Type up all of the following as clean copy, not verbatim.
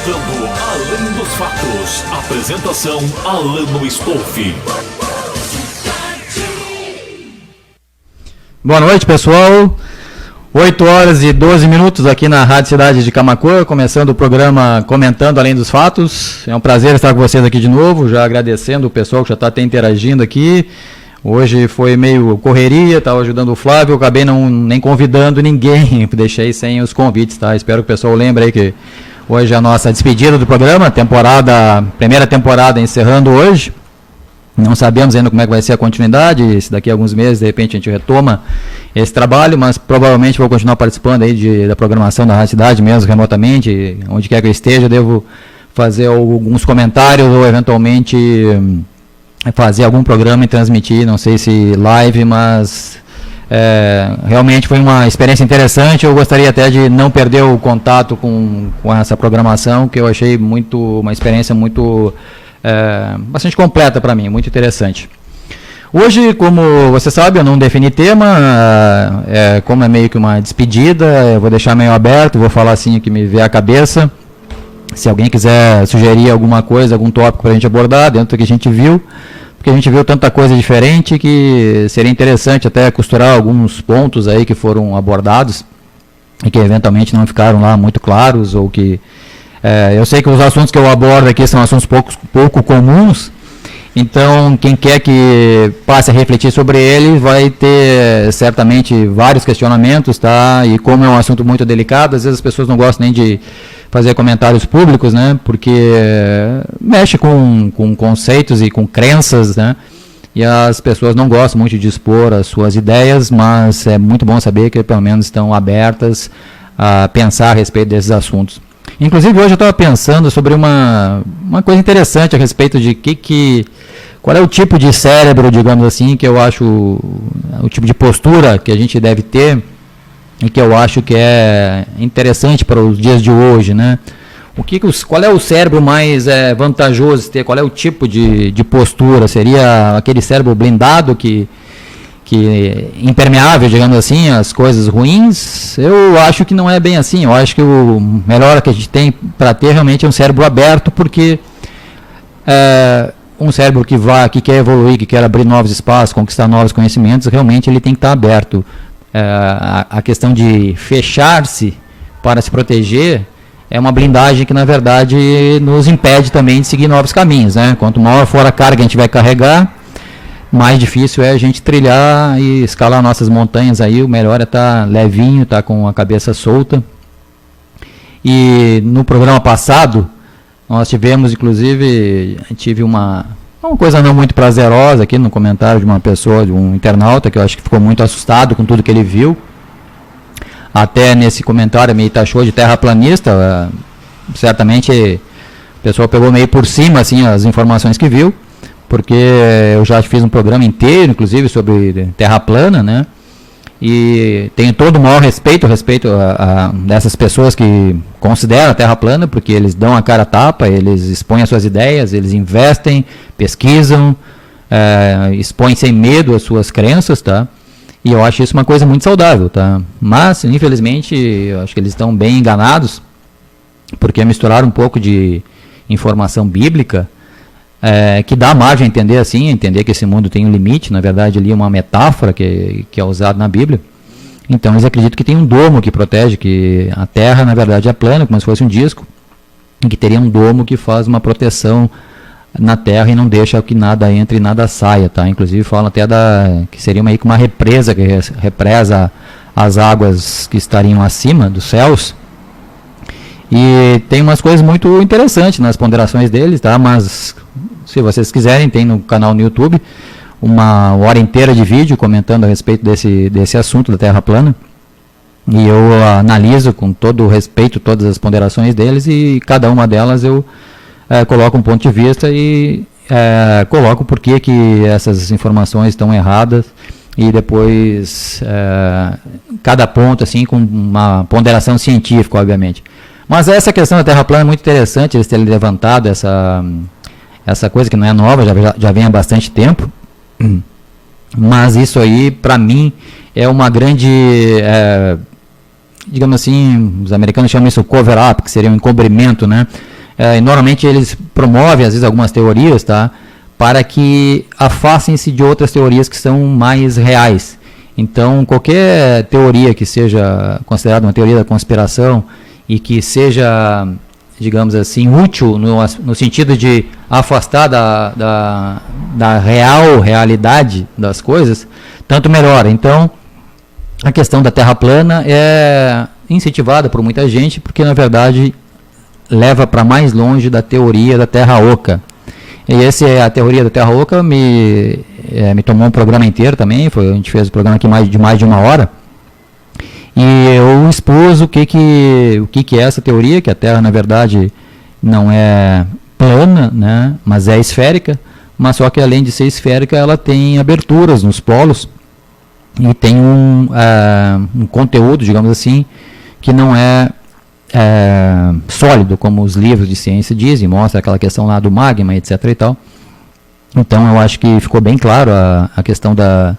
apresentando Além dos Fatos. Apresentação Alano Stolfi. Boa noite, pessoal. 8 horas e 12 minutos aqui na Rádio Cidade de Camaquã, começando o programa Comentando Além dos Fatos. É um prazer estar com vocês aqui de novo, já agradecendo o pessoal que já está até interagindo aqui. Hoje foi meio correria, estava ajudando o Flávio, acabei nem convidando ninguém, deixei sem os convites, tá? Espero que o pessoal lembre aí que hoje é a nossa despedida do programa, primeira temporada encerrando hoje. Não sabemos ainda como é que vai ser a continuidade, se daqui a alguns meses, de repente, a gente retoma esse trabalho, mas provavelmente vou continuar participando aí da programação da Rádio Cidade, mesmo remotamente, onde quer que eu esteja, devo fazer alguns comentários ou, eventualmente, fazer algum programa e transmitir, não sei se live, mas realmente foi uma experiência interessante. Eu gostaria até de não perder o contato com essa programação, que eu achei uma experiência bastante completa para mim, muito interessante. Hoje, como você sabe, eu não defini tema, como é meio que uma despedida, eu vou deixar meio aberto, vou falar assim o que me vier à cabeça. Se alguém quiser sugerir alguma coisa, algum tópico para a gente abordar dentro do que a gente viu, porque a gente viu tanta coisa diferente que seria interessante até costurar alguns pontos aí que foram abordados e que eventualmente não ficaram lá muito claros, ou que eu sei que os assuntos que eu abordo aqui são assuntos pouco comuns, então quem quer que passe a refletir sobre ele vai ter certamente vários questionamentos, tá? E como é um assunto muito delicado, às vezes as pessoas não gostam nem de fazer comentários públicos, né? Porque mexe com conceitos e com crenças, né? E as pessoas não gostam muito de expor as suas ideias, mas é muito bom saber que pelo menos estão abertas a pensar a respeito desses assuntos. Inclusive hoje eu estava pensando sobre uma coisa interessante a respeito de qual é o tipo de cérebro, digamos assim, que eu acho, o tipo de postura que a gente deve ter e que eu acho que é interessante para os dias de hoje, né? Qual é o cérebro mais vantajoso ter? Qual é o tipo de postura? Seria aquele cérebro blindado que impermeável, digamos assim, às coisas ruins? Eu acho que não é bem assim. Eu acho que o melhor que a gente tem para ter realmente é um cérebro aberto, porque um cérebro que quer evoluir, que quer abrir novos espaços, conquistar novos conhecimentos, realmente ele tem que estar aberto. A questão de fechar-se para se proteger é uma blindagem que, na verdade, nos impede também de seguir novos caminhos, né? Quanto maior for a carga que a gente vai carregar, mais difícil é a gente trilhar e escalar nossas montanhas aí. O melhor é estar levinho, estar com a cabeça solta. E no programa passado, nós tivemos, inclusive, uma coisa não muito prazerosa aqui no comentário de uma pessoa, de um internauta, que eu acho que ficou muito assustado com tudo que ele viu. Até nesse comentário me taxou de terraplanista. Certamente a pessoa pegou meio por cima assim, as informações que viu, porque eu já fiz um programa inteiro, inclusive, sobre terra plana, né? E tenho todo o maior respeito dessas pessoas que consideram a terra plana, porque eles dão a cara a tapa, eles expõem as suas ideias, eles investem, pesquisam, expõem sem medo as suas crenças, tá? E eu acho isso uma coisa muito saudável, tá? Mas, infelizmente, eu acho que eles estão bem enganados, porque misturaram um pouco de informação bíblica, que dá margem a entender assim, entender que esse mundo tem um limite. Na verdade, ali é uma metáfora que é usada na Bíblia. Então, eles acreditam que tem um domo que protege, que a Terra, na verdade, é plana, como se fosse um disco, e que teria um domo que faz uma proteção na Terra e não deixa que nada entre e nada saia, tá? Inclusive, falam até que seria meio que uma represa, que represa as águas que estariam acima dos céus. E tem umas coisas muito interessantes nas ponderações deles, tá? Mas se vocês quiserem, tem no canal no YouTube uma hora inteira de vídeo comentando a respeito desse assunto da Terra plana. E eu analiso com todo o respeito todas as ponderações deles, e cada uma delas eu coloco um ponto de vista e coloco por que essas informações estão erradas, e depois cada ponto assim com uma ponderação científica, obviamente. Mas essa questão da Terra plana é muito interessante, eles terem levantado essa coisa que não é nova, já vem há bastante tempo. Mas isso aí, para mim, é uma grande, digamos assim, os americanos chamam isso cover-up, que seria um encobrimento, né? e normalmente eles promovem, às vezes, algumas teorias, tá? Para que afastem-se de outras teorias que são mais reais. Então, qualquer teoria que seja considerada uma teoria da conspiração e que seja, digamos assim, útil no sentido de afastar da realidade das coisas, tanto melhor. Então, a questão da Terra plana é incentivada por muita gente, porque, na verdade, leva para mais longe da teoria da Terra oca. E a teoria da Terra oca me tomou um programa inteiro também, a gente fez o programa aqui de mais de 1 hora, e eu expus o que é essa teoria, que a Terra, na verdade, não é plana, né, mas é esférica, mas só que além de ser esférica, ela tem aberturas nos polos, e tem um conteúdo, digamos assim, que não é sólido, como os livros de ciência dizem, mostra aquela questão lá do magma, etc. e tal. Então eu acho que ficou bem claro a questão da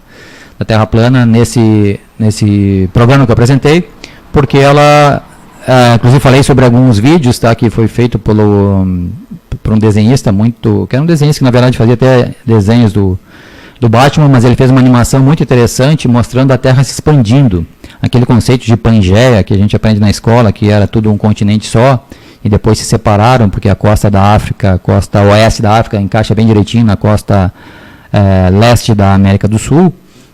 Terra plana nesse programa que eu apresentei, porque ela, inclusive falei sobre alguns vídeos, tá, que foi feito por um desenhista que era um desenhista que na verdade fazia até desenhos do Batman, mas ele fez uma animação muito interessante mostrando a Terra se expandindo. Aquele conceito de Pangeia que a gente aprende na escola, que era tudo um continente só, e depois se separaram, porque a costa da África, a costa oeste da África encaixa bem direitinho na costa leste da América do Sul.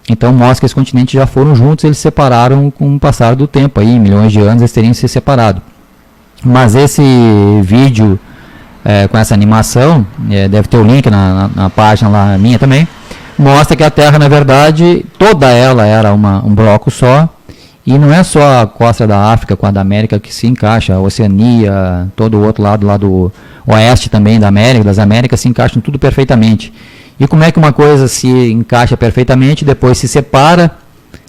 Então mostra que esses continentes já foram juntos, eles se separaram com o passar do tempo, aí, milhões de anos eles teriam se separado. Mas esse vídeo com essa animação, deve ter o link na página lá minha também, mostra que a Terra, na verdade, toda ela era um bloco só, e não é só a costa da África com a da América que se encaixa, a Oceania, todo o outro lado, lá do oeste também das Américas, se encaixam tudo perfeitamente. E como é que uma coisa se encaixa perfeitamente, depois se separa,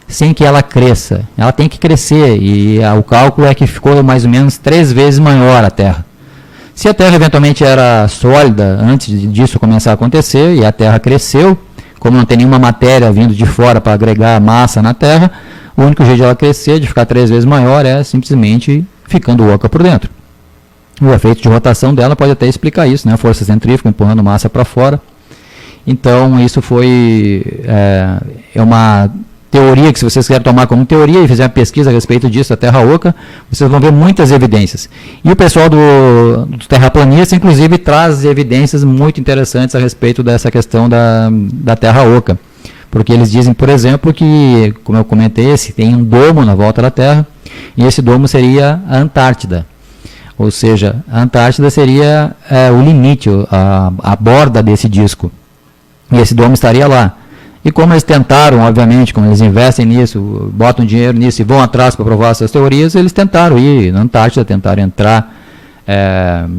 sem que ela cresça? Ela tem que crescer, e o cálculo é que ficou mais ou menos 3 vezes maior a Terra. Se a Terra eventualmente era sólida antes disso começar a acontecer, e a Terra cresceu, como não tem nenhuma matéria vindo de fora para agregar massa na Terra, o único jeito de ela crescer, de ficar 3 vezes maior, é simplesmente ficando oca por dentro. O efeito de rotação dela pode até explicar isso, né? Força centrífuga empurrando massa para fora. Então, isso é uma teoria que, se vocês querem tomar como teoria e fizer uma pesquisa a respeito disso, a Terra oca, vocês vão ver muitas evidências. E o pessoal do terraplanista, inclusive, traz evidências muito interessantes a respeito dessa questão da Terra oca. Porque eles dizem, por exemplo, que, como eu comentei, tem um domo na volta da Terra, e esse domo seria a Antártida. Ou seja, a Antártida seria o limite, a borda desse disco. E esse domo estaria lá. E como eles tentaram, obviamente, como eles investem nisso, botam dinheiro nisso e vão atrás para provar essas teorias, eles tentaram ir na Antártida, tentaram entrar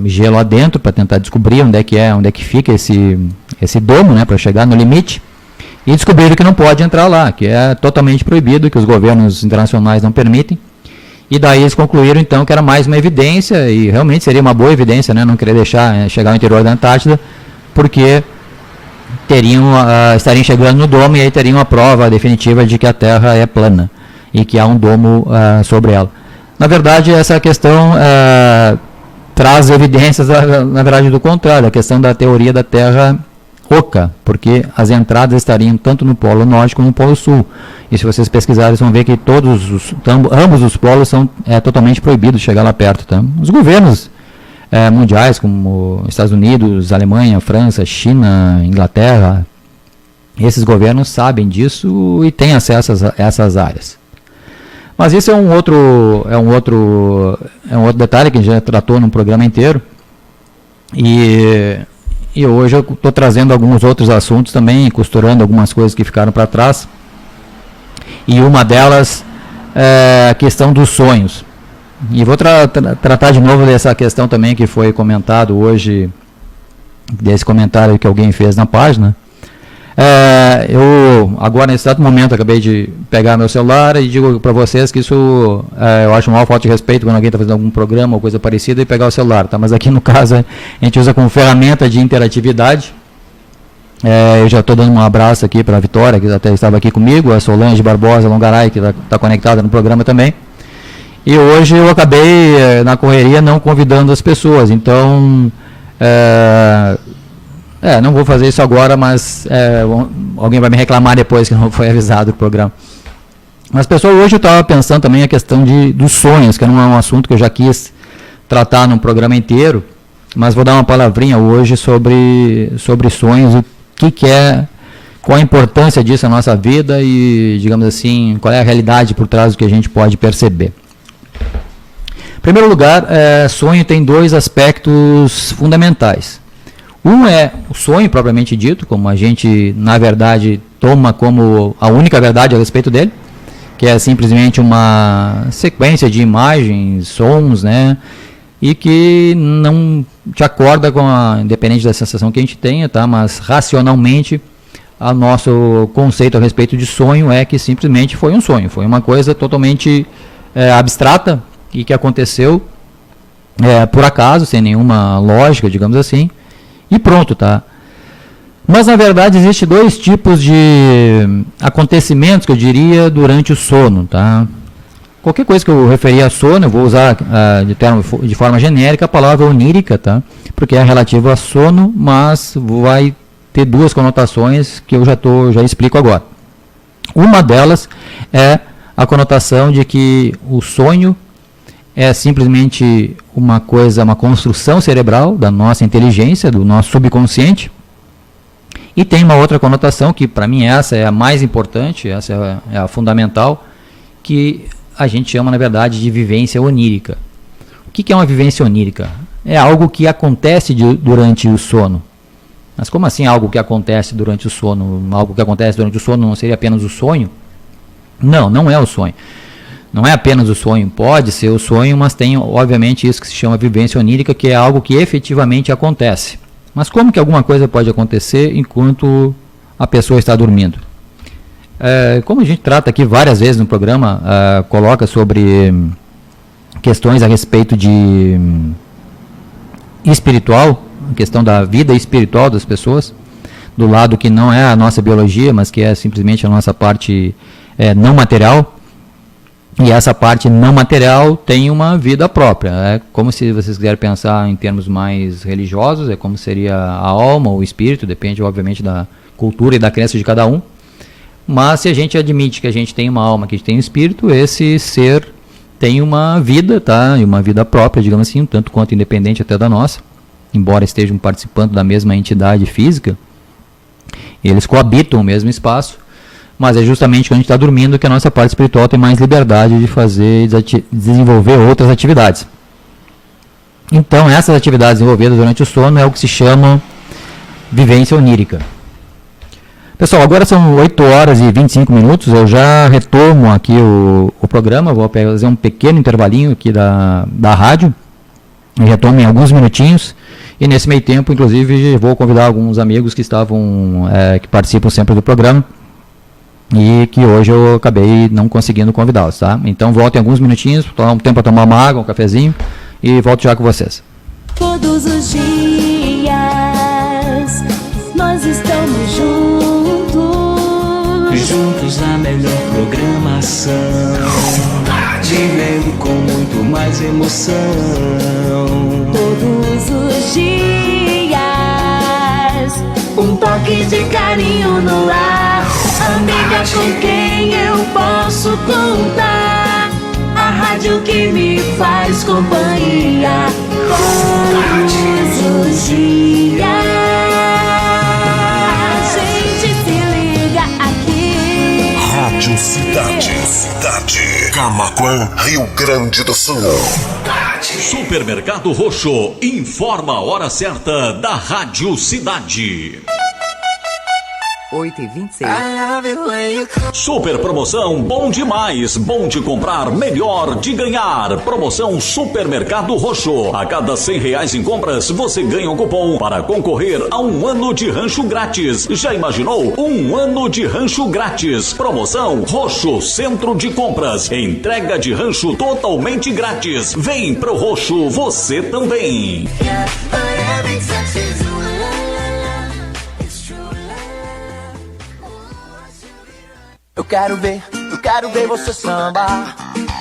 gelo adentro para tentar descobrir onde é que fica esse domo, né, para chegar no limite. E descobriram que não pode entrar lá, que é totalmente proibido, que os governos internacionais não permitem. E daí eles concluíram, então, que era mais uma evidência, e realmente seria uma boa evidência, né, não querer deixar chegar ao interior da Antártida, porque estariam chegando no domo, e aí teriam a prova definitiva de que a Terra é plana, e que há um domo sobre ela. Na verdade, essa questão traz evidências, na verdade, do contrário, a questão da teoria da Terra oca, porque as entradas estariam tanto no Polo Norte como no Polo Sul. E se vocês pesquisarem, vocês vão ver que ambos os polos são totalmente proibidos de chegar lá perto. Tá? Os governos mundiais, como Estados Unidos, Alemanha, França, China, Inglaterra, esses governos sabem disso e têm acesso a essas áreas. Mas isso é um outro detalhe que a gente já tratou num programa inteiro. E hoje eu estou trazendo alguns outros assuntos também, costurando algumas coisas que ficaram para trás. E uma delas é a questão dos sonhos. E vou tratar de novo dessa questão também que foi comentado hoje, desse comentário que alguém fez na página. Eu, agora, nesse exato momento, acabei de pegar meu celular e digo para vocês que isso eu acho uma falta de respeito quando alguém está fazendo algum programa ou coisa parecida e pegar o celular, tá? Mas aqui no caso a gente usa como ferramenta de interatividade. Eu já estou dando um abraço aqui para a Vitória, que até estava aqui comigo, a Solange Barbosa Longaray, que está conectada no programa também. E hoje eu acabei, na correria, não convidando as pessoas. Então, não vou fazer isso agora, mas alguém vai me reclamar depois que não foi avisado o programa. Mas, pessoal, hoje eu estava pensando também a questão dos sonhos, que não é um assunto que eu já quis tratar num programa inteiro, mas vou dar uma palavrinha hoje sobre sonhos, o que é, qual a importância disso na nossa vida e, digamos assim, qual é a realidade por trás do que a gente pode perceber. Em primeiro lugar, sonho tem dois aspectos fundamentais. Um é o sonho propriamente dito, como a gente, na verdade, toma como a única verdade a respeito dele, que é simplesmente uma sequência de imagens, sons, né, e que não te acorda independente da sensação que a gente tenha, tá, mas racionalmente o nosso conceito a respeito de sonho é que simplesmente foi um sonho, foi uma coisa totalmente abstrata, e que aconteceu por acaso, sem nenhuma lógica, digamos assim, e pronto, tá? Mas, na verdade, existem dois tipos de acontecimentos, que eu diria, durante o sono, tá? Qualquer coisa que eu referir a sono, eu vou usar de forma genérica a palavra onírica, tá? Porque é relativo a sono, mas vai ter duas conotações que eu já explico agora. Uma delas é a conotação de que o sonho é simplesmente uma construção cerebral da nossa inteligência, do nosso subconsciente. E tem uma outra conotação, que para mim essa é a mais importante, essa é a fundamental, que a gente chama, na verdade, de vivência onírica. O que é uma vivência onírica? É algo que acontece durante o sono. Mas como assim algo que acontece durante o sono? Algo que acontece durante o sono não seria apenas o sonho? Não, não é o sonho. Não é apenas o sonho, pode ser o sonho, mas tem obviamente isso que se chama vivência onírica, que é algo que efetivamente acontece. Mas como que alguma coisa pode acontecer enquanto a pessoa está dormindo? Como a gente trata aqui várias vezes no programa, coloca sobre questões a respeito de espiritual, a questão da vida espiritual das pessoas, do lado que não é a nossa biologia, mas que é simplesmente a nossa parte não material. E essa parte não material tem uma vida própria. É como se vocês quiserem pensar em termos mais religiosos, é como seria a alma ou o espírito, depende obviamente da cultura e da crença de cada um. Mas se a gente admite que a gente tem uma alma, que a gente tem um espírito, esse ser tem uma vida, tá? E uma vida própria, digamos assim, um tanto quanto independente até da nossa, embora estejam participando da mesma entidade física, eles coabitam o mesmo espaço. Mas é justamente quando a gente está dormindo que a nossa parte espiritual tem mais liberdade de fazer e desenvolver outras atividades. Então, essas atividades desenvolvidas durante o sono é o que se chama vivência onírica. Pessoal, agora são 8 horas e 25 minutos, eu já retomo aqui o programa, vou fazer um pequeno intervalinho aqui da rádio, eu retomo em alguns minutinhos, e nesse meio tempo, inclusive, vou convidar alguns amigos que que participam sempre do programa, e que hoje eu acabei não conseguindo convidá-los, tá? Então volto em alguns minutinhos, tomar um tempo para tomar uma água, um cafezinho, e volto já com vocês. Todos os dias nós estamos juntos na melhor programação, vivendo com muito mais emoção. Todos os dias um toque de carinho no ar. Amiga com quem eu posso contar, a rádio que me faz companhia todos os dias. A gente se liga aqui. Rádio Cidade, Camaquã, Rio Grande do Sul. Supermercado Roxo informa a hora certa da Rádio Cidade. 8h26. Super promoção bom demais, bom de comprar, melhor de ganhar. Promoção Supermercado Roxo. A cada R$100 em compras, você ganha um cupom para concorrer a 1 ano de rancho grátis. Já imaginou? 1 ano de rancho grátis. Promoção Roxo Centro de Compras. Entrega de rancho totalmente grátis. Vem pro Roxo você também. Eu quero ver você sambar.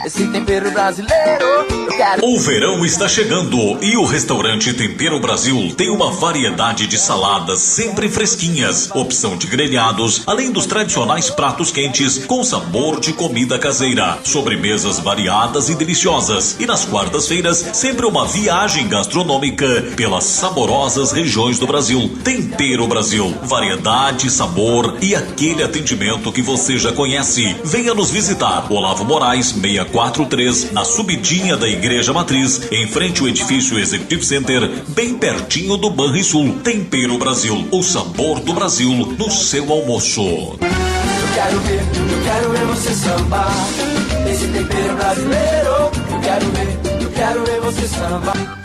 esse tempero brasileiro. Eu quero. O verão está chegando e o restaurante Tempero Brasil tem uma variedade de saladas sempre fresquinhas, opção de grelhados, além dos tradicionais pratos quentes com sabor de comida caseira, sobremesas variadas e deliciosas. E nas quartas-feiras, sempre uma viagem gastronômica pelas saborosas regiões do Brasil. Tempero Brasil, variedade, sabor e aquele atendimento que você já conhece. Venha nos visitar. Olavo Moraes 643, na subidinha da Igreja Matriz, em frente ao edifício Executive Center, bem pertinho do Banrisul. Tempero Brasil, o sabor do Brasil no seu almoço. Eu quero ver você sambar, esse tempero brasileiro. Eu quero ver você sambar.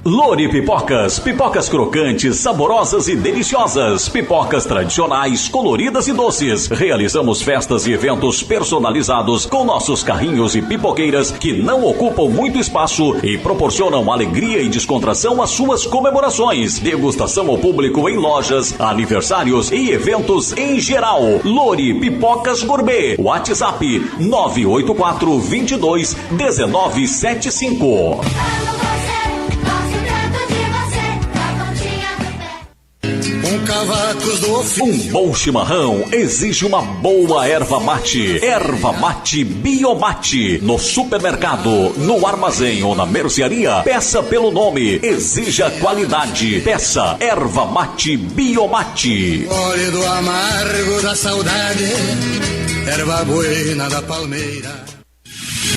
Lori Pipocas, pipocas crocantes, saborosas e deliciosas, pipocas tradicionais, coloridas e doces. Realizamos festas e eventos personalizados com nossos carrinhos e pipoqueiras que não ocupam muito espaço e proporcionam alegria e descontração às suas comemorações. Degustação ao público em lojas, aniversários e eventos em geral. Lori Pipocas Gourmet, WhatsApp 984 22 1975. Um bom chimarrão exige uma boa erva mate. Erva mate Biomate. No supermercado, no armazém ou na mercearia, peça pelo nome. Exija qualidade. Peça erva mate Biomate. Óleo do amargo da saudade, erva buena da palmeira.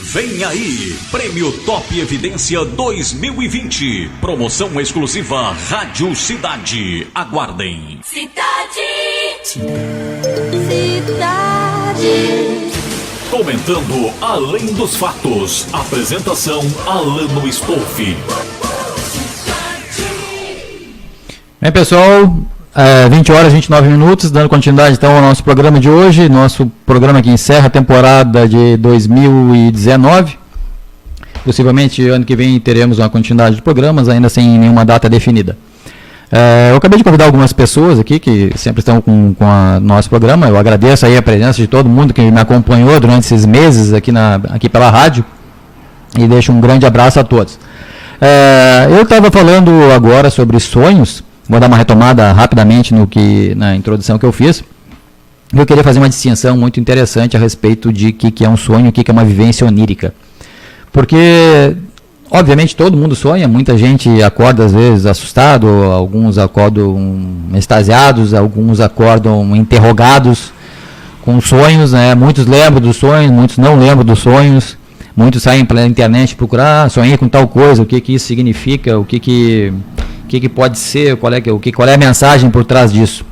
Vem aí, Prêmio Top Evidência 2020. Promoção exclusiva Rádio Cidade. Aguardem. Cidade. Comentando Além dos Fatos. Apresentação Alano Stolfi. Bem, pessoal, 20 horas e 29 minutos, dando continuidade então ao nosso programa de hoje, nosso programa que encerra a temporada de 2019. Possivelmente ano que vem teremos uma continuidade de programas, ainda sem nenhuma data definida. Eu acabei de convidar algumas pessoas aqui que sempre estão com o nosso programa. Eu agradeço aí a presença de todo mundo que me acompanhou durante esses meses aqui pela rádio e deixo um grande abraço a todos. Eu estava falando agora sobre sonhos. Vou dar uma retomada rapidamente na introdução que eu fiz. Eu queria fazer uma distinção muito interessante a respeito de o que é um sonho e o que é uma vivência onírica. Porque, obviamente, todo mundo sonha, muita gente acorda às vezes assustado, alguns acordam extasiados, alguns acordam interrogados com sonhos, né? Muitos lembram dos sonhos, muitos não lembram dos sonhos, muitos saem pela internet procurar, sonhei com tal coisa, o que isso significa, o que pode ser, qual é a mensagem por trás disso.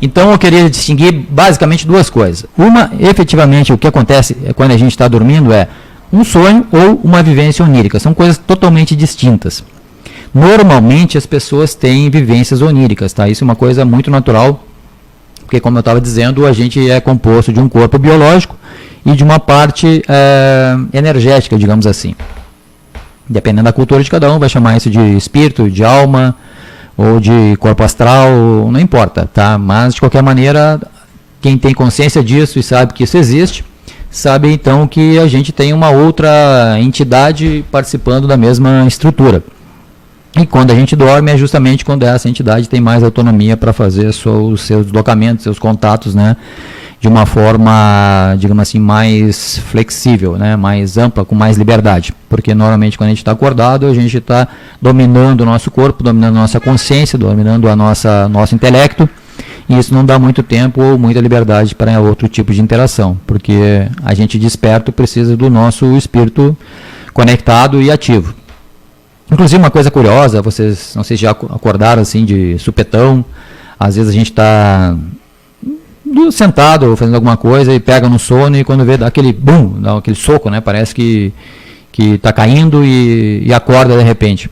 Então eu queria distinguir basicamente duas coisas. Uma, efetivamente, o que acontece quando a gente está dormindo é um sonho ou uma vivência onírica. São coisas totalmente distintas. Normalmente as pessoas têm vivências oníricas, tá? Isso é uma coisa muito natural, porque como eu estava dizendo, a gente é composto de um corpo biológico e de uma parte energética, digamos assim. Dependendo da cultura de cada um, vai chamar isso de espírito, de alma, ou de corpo astral, não importa, tá? Mas, de qualquer maneira, quem tem consciência disso e sabe que isso existe, sabe então que a gente tem uma outra entidade participando da mesma estrutura. E quando a gente dorme é justamente quando essa entidade tem mais autonomia para fazer os seus deslocamentos, seus contatos, né? De uma forma, digamos assim, mais flexível, né, mais ampla, com mais liberdade. Porque normalmente quando a gente está acordado, a gente está dominando o nosso corpo, dominando a nossa consciência, dominando nosso intelecto, e isso não dá muito tempo ou muita liberdade para outro tipo de interação, porque a gente desperto precisa do nosso espírito conectado e ativo. Inclusive uma coisa curiosa, vocês não sei se já acordaram assim de supetão, às vezes a gente está sentado ou fazendo alguma coisa e pega no sono e quando vê dá aquele bum, dá aquele soco, né? Parece que está caindo e acorda de repente.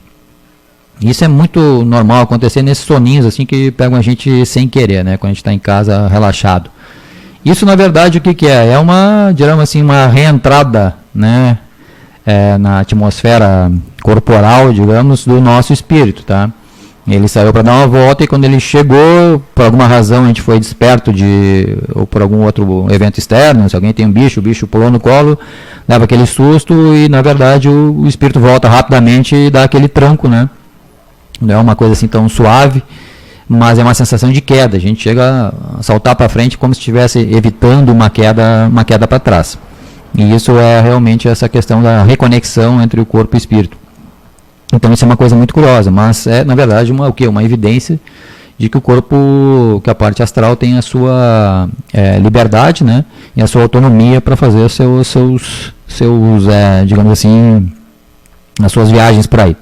Isso é muito normal acontecer nesses soninhos assim que pegam a gente sem querer, né? Quando a gente está em casa relaxado. Isso na verdade o que é? É uma, digamos assim, uma reentrada, né? Na atmosfera corporal, digamos, do nosso espírito, tá? Ele saiu para dar uma volta e quando ele chegou, por alguma razão a gente foi desperto ou por algum outro evento externo, se alguém tem um bicho, o bicho pulou no colo, leva aquele susto e na verdade o espírito volta rapidamente e dá aquele tranco, né? Não é uma coisa assim tão suave, mas é uma sensação de queda. A gente chega a saltar para frente como se estivesse evitando uma queda para trás. E isso é realmente essa questão da reconexão entre o corpo e o espírito. Então isso é uma coisa muito curiosa, mas é na verdade uma evidência de que o corpo, que a parte astral tem a sua liberdade, né, e a sua autonomia para fazer seus digamos assim, as suas viagens por aí.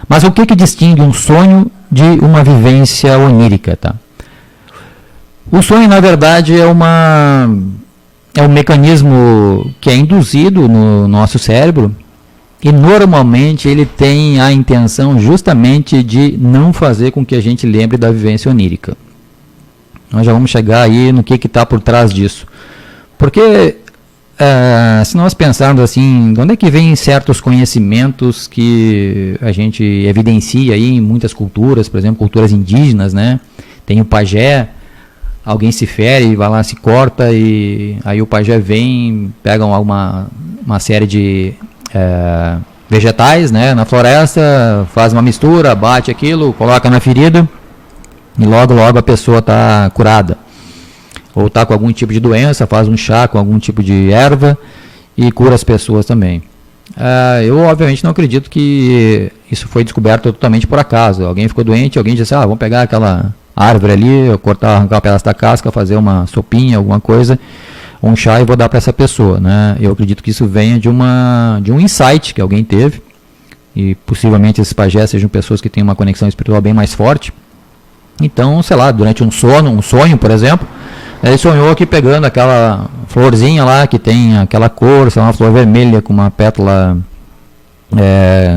Mas o que distingue um sonho de uma vivência onírica, tá? O sonho na verdade é um mecanismo que é induzido no nosso cérebro. E normalmente ele tem a intenção justamente de não fazer com que a gente lembre da vivência onírica. Nós já vamos chegar aí no que está por trás disso. Porque se nós pensarmos assim, de onde é que vem certos conhecimentos que a gente evidencia aí em muitas culturas, por exemplo, culturas indígenas, né? Tem o pajé, alguém se fere, vai lá, se corta e aí o pajé vem, pega uma série de vegetais, né, na floresta, faz uma mistura, bate aquilo, coloca na ferida e logo a pessoa está curada. Ou está com algum tipo de doença, faz um chá com algum tipo de erva e cura as pessoas também. Eu obviamente não acredito que isso foi descoberto totalmente por acaso. Alguém ficou doente, alguém disse, vamos pegar aquela árvore ali, cortar, arrancar um pedaço da casca, fazer uma sopinha, alguma coisa, um chá e vou dar para essa pessoa, né? Eu acredito que isso venha de um insight que alguém teve, e possivelmente esses pajés sejam pessoas que têm uma conexão espiritual bem mais forte. Então, sei lá, durante um sonho, por exemplo, ele sonhou que pegando aquela florzinha lá que tem aquela cor, sei lá, uma flor vermelha com uma pétala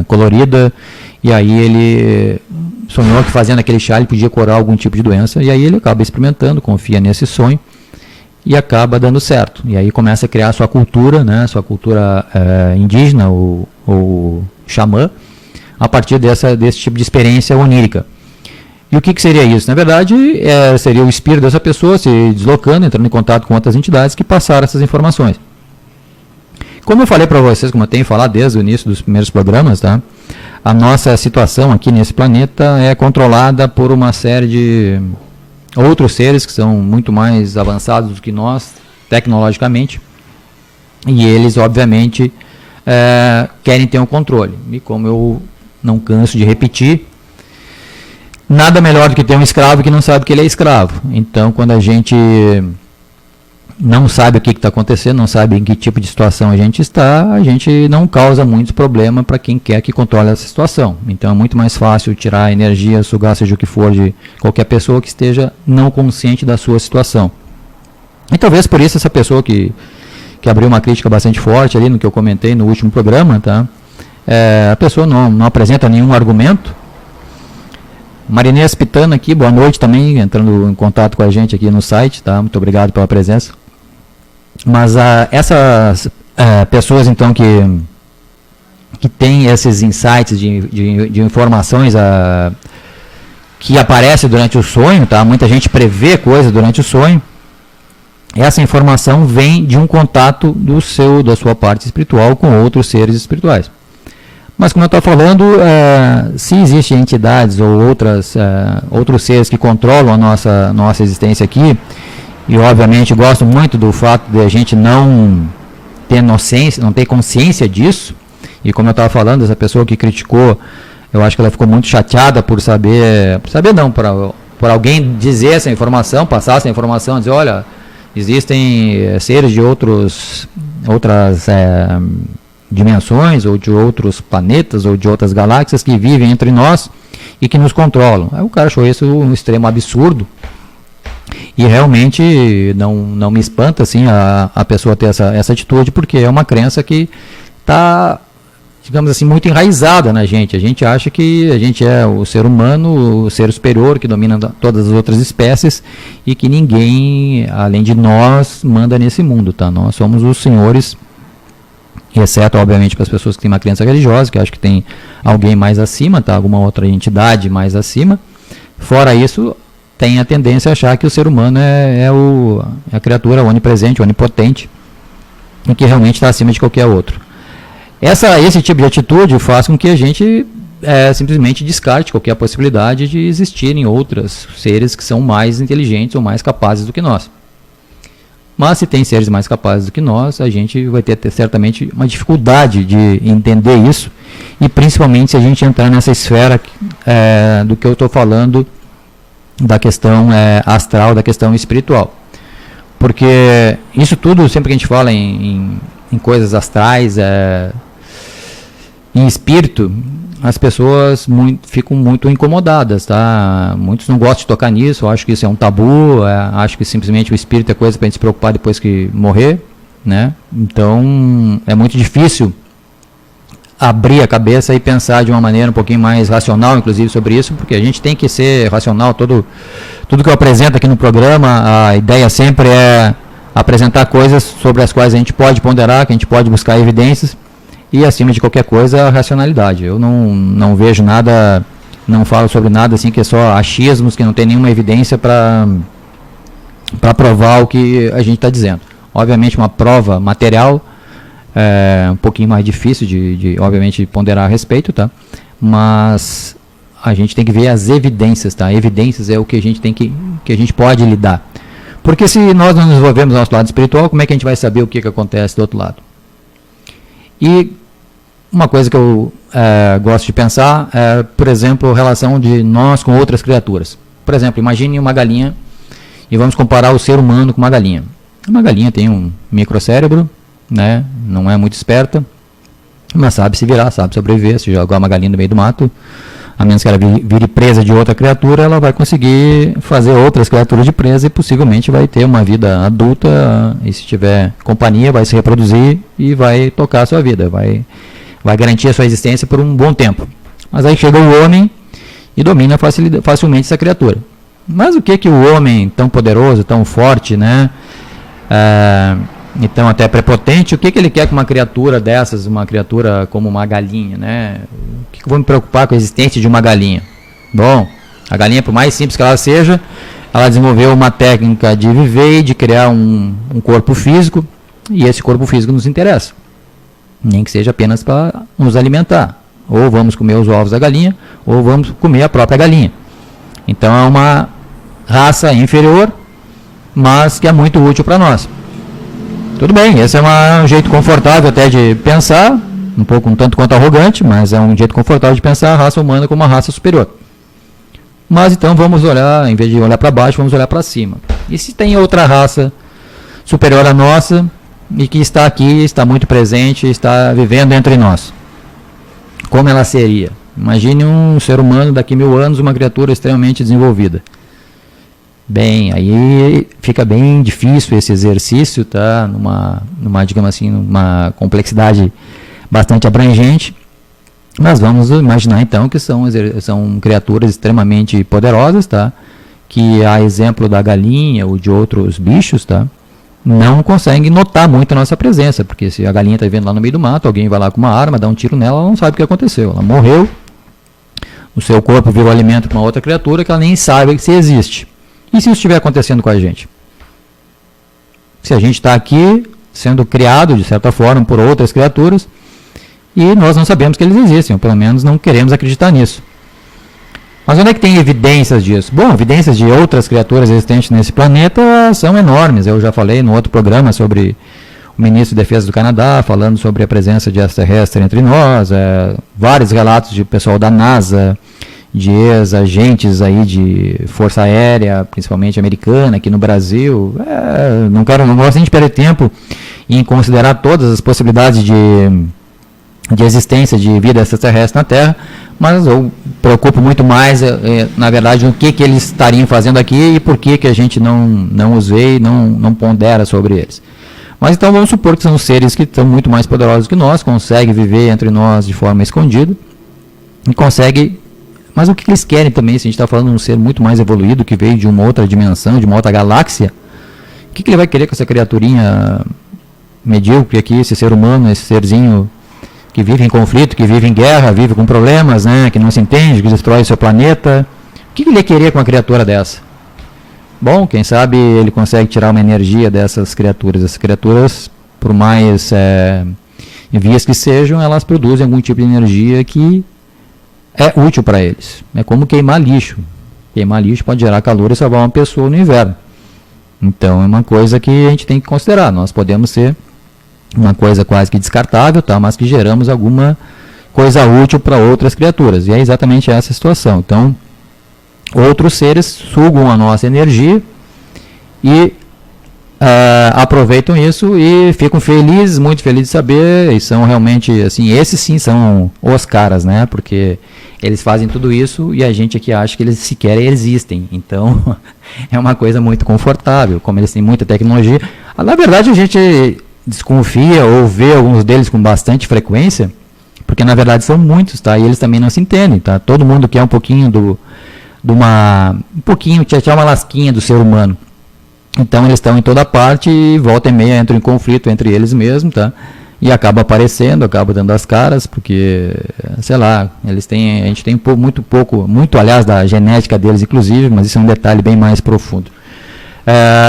colorida, e aí ele sonhou que fazendo aquele chá ele podia curar algum tipo de doença, e aí ele acaba experimentando, confia nesse sonho e acaba dando certo. E aí começa a criar a sua cultura, né, sua cultura indígena ou xamã, a partir desse tipo de experiência onírica. E o que seria isso? Na verdade, seria o espírito dessa pessoa se deslocando, entrando em contato com outras entidades que passaram essas informações. Como eu falei para vocês, como eu tenho falado desde o início dos primeiros programas, tá? A nossa situação aqui nesse planeta é controlada por uma série de outros seres que são muito mais avançados do que nós, tecnologicamente, e eles, obviamente, querem ter um controle. E como eu não canso de repetir, nada melhor do que ter um escravo que não sabe que ele é escravo. Então, quando a gente não sabe o que está acontecendo, não sabe em que tipo de situação a gente está, a gente não causa muitos problemas para quem quer que controle essa situação. Então é muito mais fácil tirar a energia, sugar seja o que for de qualquer pessoa que esteja não consciente da sua situação. E talvez por isso essa pessoa que abriu uma crítica bastante forte ali no que eu comentei no último programa, tá? A pessoa não apresenta nenhum argumento. Marinês Pitana aqui, boa noite também, entrando em contato com a gente aqui no site, tá? Muito obrigado pela presença. Mas essas pessoas, então, que têm esses insights de informações que aparecem durante o sonho, tá? Muita gente prevê coisas durante o sonho. Essa informação vem de um contato da sua parte espiritual com outros seres espirituais. Mas como eu estou falando, se existem entidades ou outros seres que controlam a nossa existência aqui, e obviamente gosto muito do fato de a gente não ter consciência disso, e como eu estava falando, essa pessoa que criticou, eu acho que ela ficou muito chateada por por alguém dizer essa informação, passar essa informação, dizer, olha, existem seres de outras dimensões, ou de outros planetas, ou de outras galáxias que vivem entre nós e que nos controlam. Aí o cara achou isso um extremo absurdo, e realmente não me espanta assim, a pessoa ter essa atitude, porque é uma crença que está, digamos assim, muito enraizada na gente. A gente acha que a gente é o ser humano, o ser superior que domina todas as outras espécies, e que ninguém, além de nós, manda nesse mundo, tá? Nós somos os senhores, exceto, obviamente, para as pessoas que têm uma crença religiosa, que acho que tem alguém mais acima, tá? Alguma outra entidade mais acima. Fora isso, tem a tendência a achar que o ser humano é a criatura onipresente, onipotente, e que realmente está acima de qualquer outro. Esse tipo de atitude faz com que a gente simplesmente descarte qualquer possibilidade de existirem outros seres que são mais inteligentes ou mais capazes do que nós. Mas se tem seres mais capazes do que nós, a gente vai ter certamente uma dificuldade de entender isso, e principalmente se a gente entrar nessa esfera do que eu estou falando, da questão astral, da questão espiritual. Porque isso tudo, sempre que a gente fala em coisas astrais, em espírito, as pessoas ficam muito incomodadas, tá? Muitos não gostam de tocar nisso, acham que isso é um tabu, acham que simplesmente o espírito é coisa para a gente se preocupar depois que morrer, né? Então é muito difícil abrir a cabeça e pensar de uma maneira um pouquinho mais racional, inclusive, sobre isso, porque a gente tem que ser racional. Tudo que eu apresento aqui no programa, a ideia sempre é apresentar coisas sobre as quais a gente pode ponderar, que a gente pode buscar evidências, e acima de qualquer coisa, a racionalidade. Eu não vejo nada, não falo sobre nada assim que é só achismos, que não tem nenhuma evidência para provar o que a gente está dizendo. Obviamente, uma prova material é um pouquinho mais difícil de obviamente, ponderar a respeito, tá? Mas a gente tem que ver as evidências, tá? Evidências é o que a gente tem que a gente pode lidar. Porque se nós não nos envolvemos no nosso lado espiritual, como é que a gente vai saber o que acontece do outro lado? E uma coisa que eu gosto de pensar é, por exemplo, a relação de nós com outras criaturas. Por exemplo, imagine uma galinha e vamos comparar o ser humano com uma galinha. Uma galinha tem um microcérebro, né? Não é muito esperta, mas sabe se virar, sabe sobreviver. Se jogar uma galinha no meio do mato, a menos que ela vire presa de outra criatura, ela vai conseguir fazer outras criaturas de presa e possivelmente vai ter uma vida adulta, e se tiver companhia vai se reproduzir e vai tocar a sua vida, vai garantir a sua existência por um bom tempo. Mas aí chega o homem e domina facilmente essa criatura. Mas o que o homem tão poderoso, tão forte, né, então até prepotente, o que ele quer com uma criatura dessas, uma criatura como uma galinha, né? O que eu vou me preocupar com a existência de uma galinha? Bom, a galinha, por mais simples que ela seja, ela desenvolveu uma técnica de viver e de criar um corpo físico, e esse corpo físico nos interessa, nem que seja apenas para nos alimentar. Ou vamos comer os ovos da galinha, ou vamos comer a própria galinha. Então é uma raça inferior, mas que é muito útil para nós. Tudo bem, esse é um jeito confortável até de pensar, um tanto quanto arrogante, mas é um jeito confortável de pensar a raça humana como uma raça superior. Mas então vamos olhar, em vez de olhar para baixo, vamos olhar para cima. E se tem outra raça superior à nossa, e que está aqui, está muito presente, está vivendo entre nós? Como ela seria? Imagine um ser humano daqui a 1000 anos, uma criatura extremamente desenvolvida. Bem, aí fica bem difícil esse exercício, tá? Digamos assim, numa complexidade bastante abrangente. Mas vamos imaginar então que são criaturas extremamente poderosas, tá? Que, a exemplo da galinha ou de outros bichos, tá? Não conseguem notar muito a nossa presença, porque se a galinha está vivendo lá no meio do mato, alguém vai lá com uma arma, dá um tiro nela, ela não sabe o que aconteceu. Ela morreu, o seu corpo virou alimento para uma outra criatura que ela nem sabe se existe. E se isso estiver acontecendo com a gente? Se a gente está aqui sendo criado, de certa forma, por outras criaturas, e nós não sabemos que eles existem, ou pelo menos não queremos acreditar nisso. Mas onde é que tem evidências disso? Bom, evidências de outras criaturas existentes nesse planeta são enormes. Eu já falei no outro programa sobre o ministro de Defesa do Canadá, falando sobre a presença de extraterrestre entre nós, vários relatos de pessoal da NASA, de ex-agentes aí de Força Aérea, principalmente americana, aqui no Brasil. Não gosto nem de perder tempo em considerar todas as possibilidades de existência de vida extraterrestre na Terra, mas eu preocupo muito mais, na verdade, no que eles estariam fazendo aqui e por que a gente não os vê e não pondera sobre eles. Mas então vamos supor que são seres que estão muito mais poderosos que nós, conseguem viver entre nós de forma escondida, e conseguem. Mas o que eles querem também, se a gente está falando de um ser muito mais evoluído, que veio de uma outra dimensão, de uma outra galáxia, o que ele vai querer com essa criaturinha medíocre aqui, esse ser humano, esse serzinho que vive em conflito, que vive em guerra, vive com problemas, né, que não se entende, que destrói o seu planeta. O que ele ia querer com uma criatura dessa? Bom, quem sabe ele consegue tirar uma energia dessas criaturas. Essas criaturas, por mais vias que sejam, elas produzem algum tipo de energia que é útil para eles. É como queimar lixo. Queimar lixo pode gerar calor e salvar uma pessoa no inverno. Então é uma coisa que a gente tem que considerar. Nós podemos ser uma coisa quase que descartável, tá? Mas que geramos alguma coisa útil para outras criaturas. E é exatamente essa a situação. Então, outros seres sugam a nossa energia e aproveitam isso e ficam felizes, muito felizes de saber, e são realmente, assim, esses sim são os caras, né? Porque eles fazem tudo isso e a gente aqui acha que eles sequer existem. Então, é uma coisa muito confortável, como eles têm muita tecnologia. Na verdade, a gente desconfia ou vê alguns deles com bastante frequência, porque na verdade são muitos, tá? E eles também não se entendem, tá? Todo mundo quer um pouquinho tinha uma lasquinha do ser humano. Então eles estão em toda parte e volta e meia entram em conflito entre eles mesmos, tá? E acaba aparecendo, acaba dando as caras, porque, sei lá, a gente tem muito aliás da genética deles inclusive, mas isso é um detalhe bem mais profundo.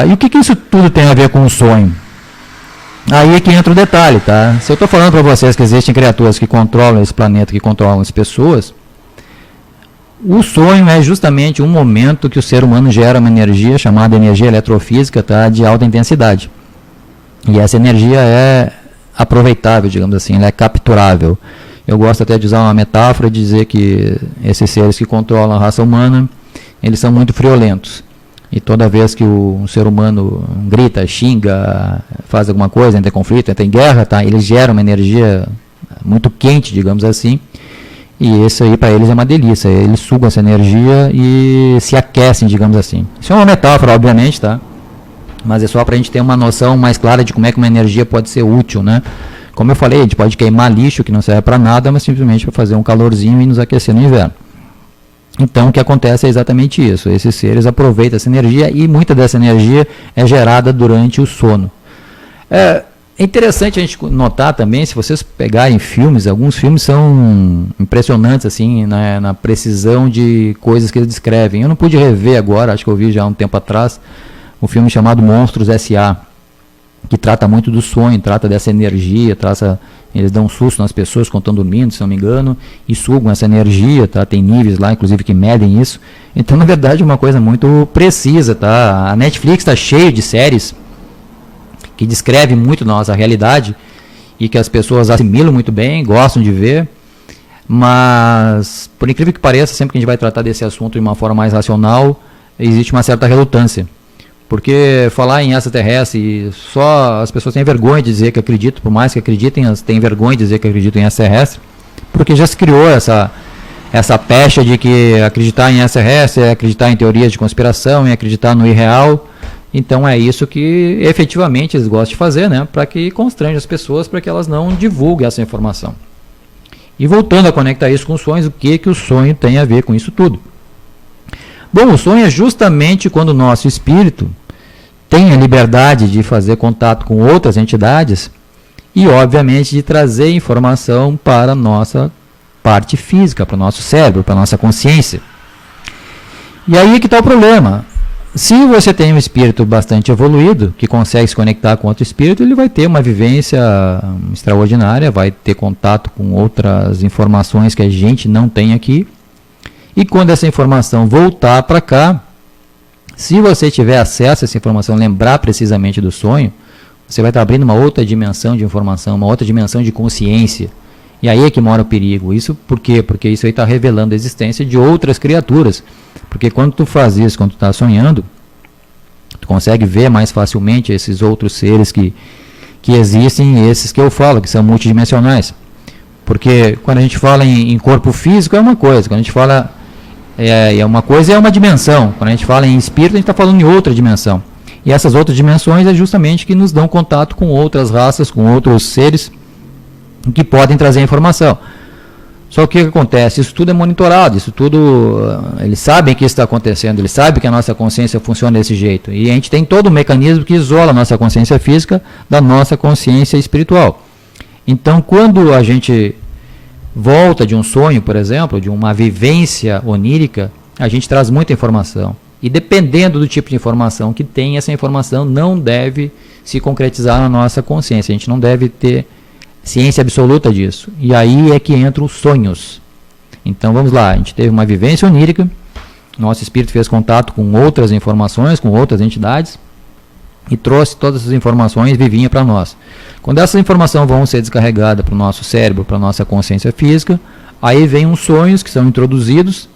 E o que isso tudo tem a ver com o sonho? Aí é que entra o detalhe, tá? Se eu estou falando para vocês que existem criaturas que controlam esse planeta, que controlam as pessoas, o sonho é justamente um momento que o ser humano gera uma energia chamada energia eletrofísica, tá? De alta intensidade. E essa energia é aproveitável, digamos assim, ela é capturável. Eu gosto até de usar uma metáfora de dizer que esses seres que controlam a raça humana, eles são muito friolentos. E toda vez que um ser humano grita, xinga, faz alguma coisa, entra em conflito, entra em guerra, tá? Eles geram uma energia muito quente, digamos assim. E isso aí para eles é uma delícia. Eles sugam essa energia e se aquecem, digamos assim. Isso é uma metáfora, obviamente, tá? Mas é só para a gente ter uma noção mais clara de como é que uma energia pode ser útil, né? Como eu falei, a gente pode queimar lixo que não serve para nada, mas simplesmente para fazer um calorzinho e nos aquecer no inverno. Então o que acontece é exatamente isso. Esses seres aproveitam essa energia e muita dessa energia é gerada durante o sono. É interessante a gente notar também, se vocês pegarem filmes, alguns filmes são impressionantes assim, na precisão de coisas que eles descrevem. Eu não pude rever agora, acho que eu vi já há um tempo atrás, um filme chamado Monstros S.A., que trata muito do sonho, trata dessa energia, eles dão um susto nas pessoas quando estão dormindo, se não me engano, e sugam essa energia, tá? Tem níveis lá, inclusive, que medem isso. Então, na verdade, é uma coisa muito precisa, tá? A Netflix está cheio de séries que descrevem muito nossa realidade e que as pessoas assimilam muito bem, gostam de ver, mas, por incrível que pareça, sempre que a gente vai tratar desse assunto de uma forma mais racional, existe uma certa relutância. Porque falar em extraterrestre, só as pessoas têm vergonha de dizer que acreditam, por mais que acreditem, elas têm vergonha de dizer que acreditam em extraterrestre, porque já se criou essa pecha de que acreditar em extraterrestre é acreditar em teorias de conspiração, é acreditar no irreal. Então é isso que efetivamente eles gostam de fazer, né, para que constrange as pessoas, para que elas não divulguem essa informação. E voltando a conectar isso com os sonhos, o que o sonho tem a ver com isso tudo? Bom, o sonho é justamente quando o nosso espírito tem a liberdade de fazer contato com outras entidades e, obviamente, de trazer informação para a nossa parte física, para o nosso cérebro, para a nossa consciência. E aí que está o problema. Se você tem um espírito bastante evoluído, que consegue se conectar com outro espírito, ele vai ter uma vivência extraordinária, vai ter contato com outras informações que a gente não tem aqui. E quando essa informação voltar para cá, se você tiver acesso a essa informação, lembrar precisamente do sonho, você vai estar abrindo uma outra dimensão de informação, uma outra dimensão de consciência. E aí é que mora o perigo. Isso por quê? Porque isso aí está revelando a existência de outras criaturas. Porque quando tu faz isso, quando tu está sonhando, tu consegue ver mais facilmente esses outros seres que existem, esses que eu falo, que são multidimensionais. Porque quando a gente fala em corpo físico é uma coisa, quando a gente fala uma coisa é uma dimensão. Quando a gente fala em espírito, a gente está falando em outra dimensão. E essas outras dimensões é justamente que nos dão contato com outras raças, com outros seres que podem trazer informação. Só que o que acontece? Isso tudo é monitorado, isso tudo, eles sabem que isso está acontecendo, eles sabem que a nossa consciência funciona desse jeito. E a gente tem todo um mecanismo que isola a nossa consciência física da nossa consciência espiritual. Então, quando a gente volta de um sonho, por exemplo, de uma vivência onírica, a gente traz muita informação. E dependendo do tipo de informação que tem, essa informação não deve se concretizar na nossa consciência. A gente não deve ter ciência absoluta disso. E aí é que entram os sonhos. Então vamos lá, a gente teve uma vivência onírica, nosso espírito fez contato com outras informações, com outras entidades, e trouxe todas essas informações vivinhas para nós. Quando essas informações vão ser descarregadas para o nosso cérebro, para a nossa consciência física, aí vem uns sonhos que são introduzidos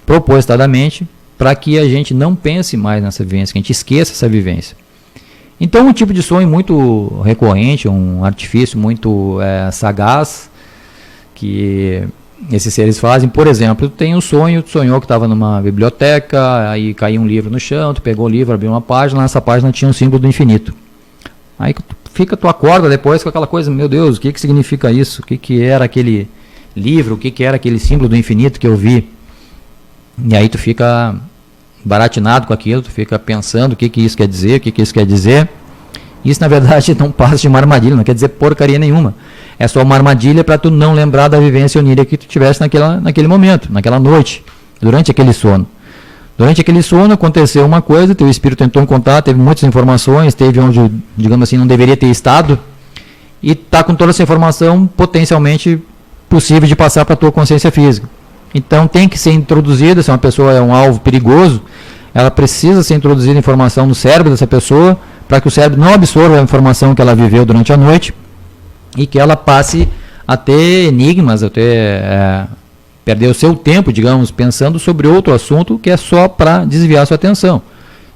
propositadamente para que a gente não pense mais nessa vivência, que a gente esqueça essa vivência. Então, um tipo de sonho muito recorrente, um artifício muito sagaz, que esses seres fazem, por exemplo, tu tem um sonho, tu sonhou que estava numa biblioteca, aí caiu um livro no chão, tu pegou o livro, abriu uma página, nessa página tinha um símbolo do infinito. Aí tu acorda depois com aquela coisa, meu Deus, o que significa isso? O que era aquele livro, o que era aquele símbolo do infinito que eu vi? E aí tu fica baratinado com aquilo, tu fica pensando o que isso quer dizer, o que isso quer dizer. Isso, na verdade, não passa de uma armadilha, não quer dizer porcaria nenhuma. É só uma armadilha para tu não lembrar da vivência onírica que tu tivesse naquele momento, naquela noite, durante aquele sono. Durante aquele sono aconteceu uma coisa, teu espírito entrou em contato, teve muitas informações, teve onde, digamos assim, não deveria ter estado, e está com toda essa informação potencialmente possível de passar para a tua consciência física. Então tem que ser introduzida, se uma pessoa é um alvo perigoso, ela precisa ser introduzida informação no cérebro dessa pessoa, para que o cérebro não absorva a informação que ela viveu durante a noite, e que ela passe a ter enigmas, a ter, perder o seu tempo, digamos, pensando sobre outro assunto que é só para desviar a sua atenção.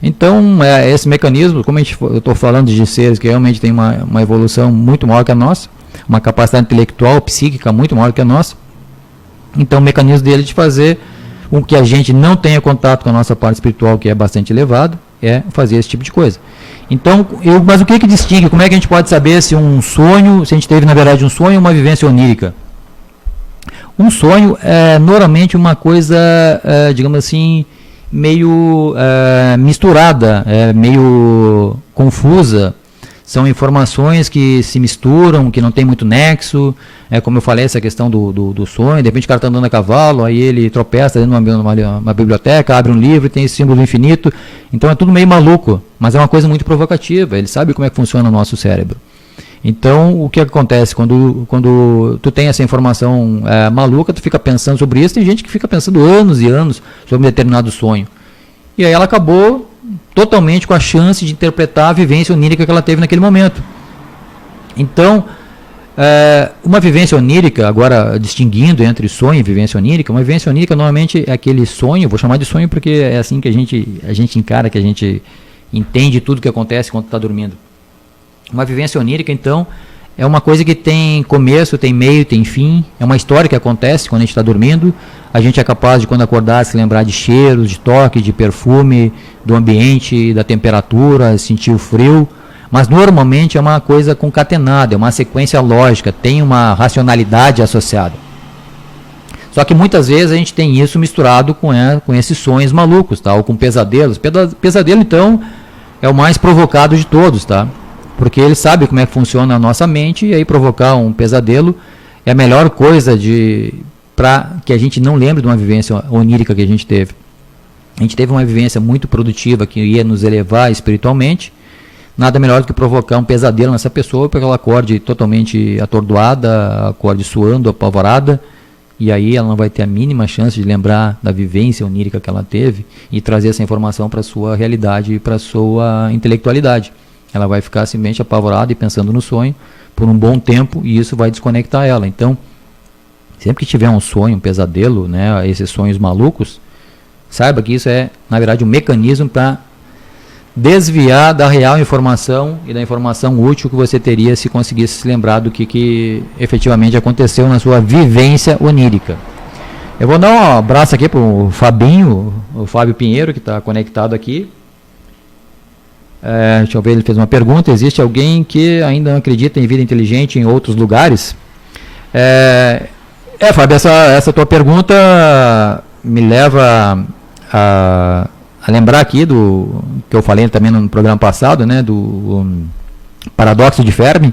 Então, esse mecanismo, como eu estou falando de seres que realmente têm uma evolução muito maior que a nossa, uma capacidade intelectual, psíquica muito maior que a nossa, então o mecanismo dele de fazer com que a gente não tenha contato com a nossa parte espiritual, que é bastante elevado, é fazer esse tipo de coisa. Então, mas o que distingue? Como é que a gente pode saber se um sonho, se a gente teve na verdade um sonho ou uma vivência onírica? Um sonho é normalmente uma coisa, digamos assim, meio misturada, meio confusa. São informações que se misturam, que não tem muito nexo. Como eu falei, essa questão do sonho. De repente o cara está andando a cavalo, aí ele tropeça dentro de uma biblioteca, abre um livro e tem esse símbolo do infinito. Então é tudo meio maluco, mas é uma coisa muito provocativa. Ele sabe como é que funciona o nosso cérebro. Então, o que acontece? Quando tu tem essa informação maluca, tu fica pensando sobre isso. Tem gente que fica pensando anos e anos sobre um determinado sonho. E aí ela acabou totalmente com a chance de interpretar a vivência onírica que ela teve naquele momento. Então, uma vivência onírica, agora distinguindo entre sonho e vivência onírica, uma vivência onírica normalmente é aquele sonho, vou chamar de sonho porque é assim que a gente encara, que a gente entende tudo o que acontece quando está dormindo. Uma vivência onírica, então, é uma coisa que tem começo, tem meio, tem fim, é uma história que acontece quando a gente está dormindo. A gente é capaz de, quando acordar, se lembrar de cheiros, de toque, de perfume, do ambiente, da temperatura, sentir o frio, mas normalmente é uma coisa concatenada, é uma sequência lógica, tem uma racionalidade associada. Só que muitas vezes a gente tem isso misturado com esses sonhos malucos, tá? Ou com pesadelos. Pesadelo, então, é o mais provocado de todos, tá? Porque ele sabe como é que funciona a nossa mente, e aí provocar um pesadelo é a melhor coisa para que a gente não lembre de uma vivência onírica que a gente teve. A gente teve uma vivência muito produtiva que ia nos elevar espiritualmente. Nada melhor do que provocar um pesadelo nessa pessoa para que ela acorde totalmente atordoada, acorde suando, apavorada, e aí ela não vai ter a mínima chance de lembrar da vivência onírica que ela teve e trazer essa informação para a sua realidade e para a sua intelectualidade. Ela vai ficar simplesmente apavorada e pensando no sonho por um bom tempo, e isso vai desconectar ela. Então, sempre que tiver um sonho, um pesadelo, né, esses sonhos malucos, saiba que isso é, na verdade, um mecanismo para desviar da real informação e da informação útil que você teria se conseguisse se lembrar do que efetivamente aconteceu na sua vivência onírica. Eu vou dar um abraço aqui para o Fabinho, o Fábio Pinheiro, que está conectado aqui. Deixa eu ver, ele fez uma pergunta: existe alguém que ainda não acredita em vida inteligente em outros lugares? Fábio, essa tua pergunta me leva a lembrar aqui do que eu falei também no programa passado, né, do paradoxo de Fermi,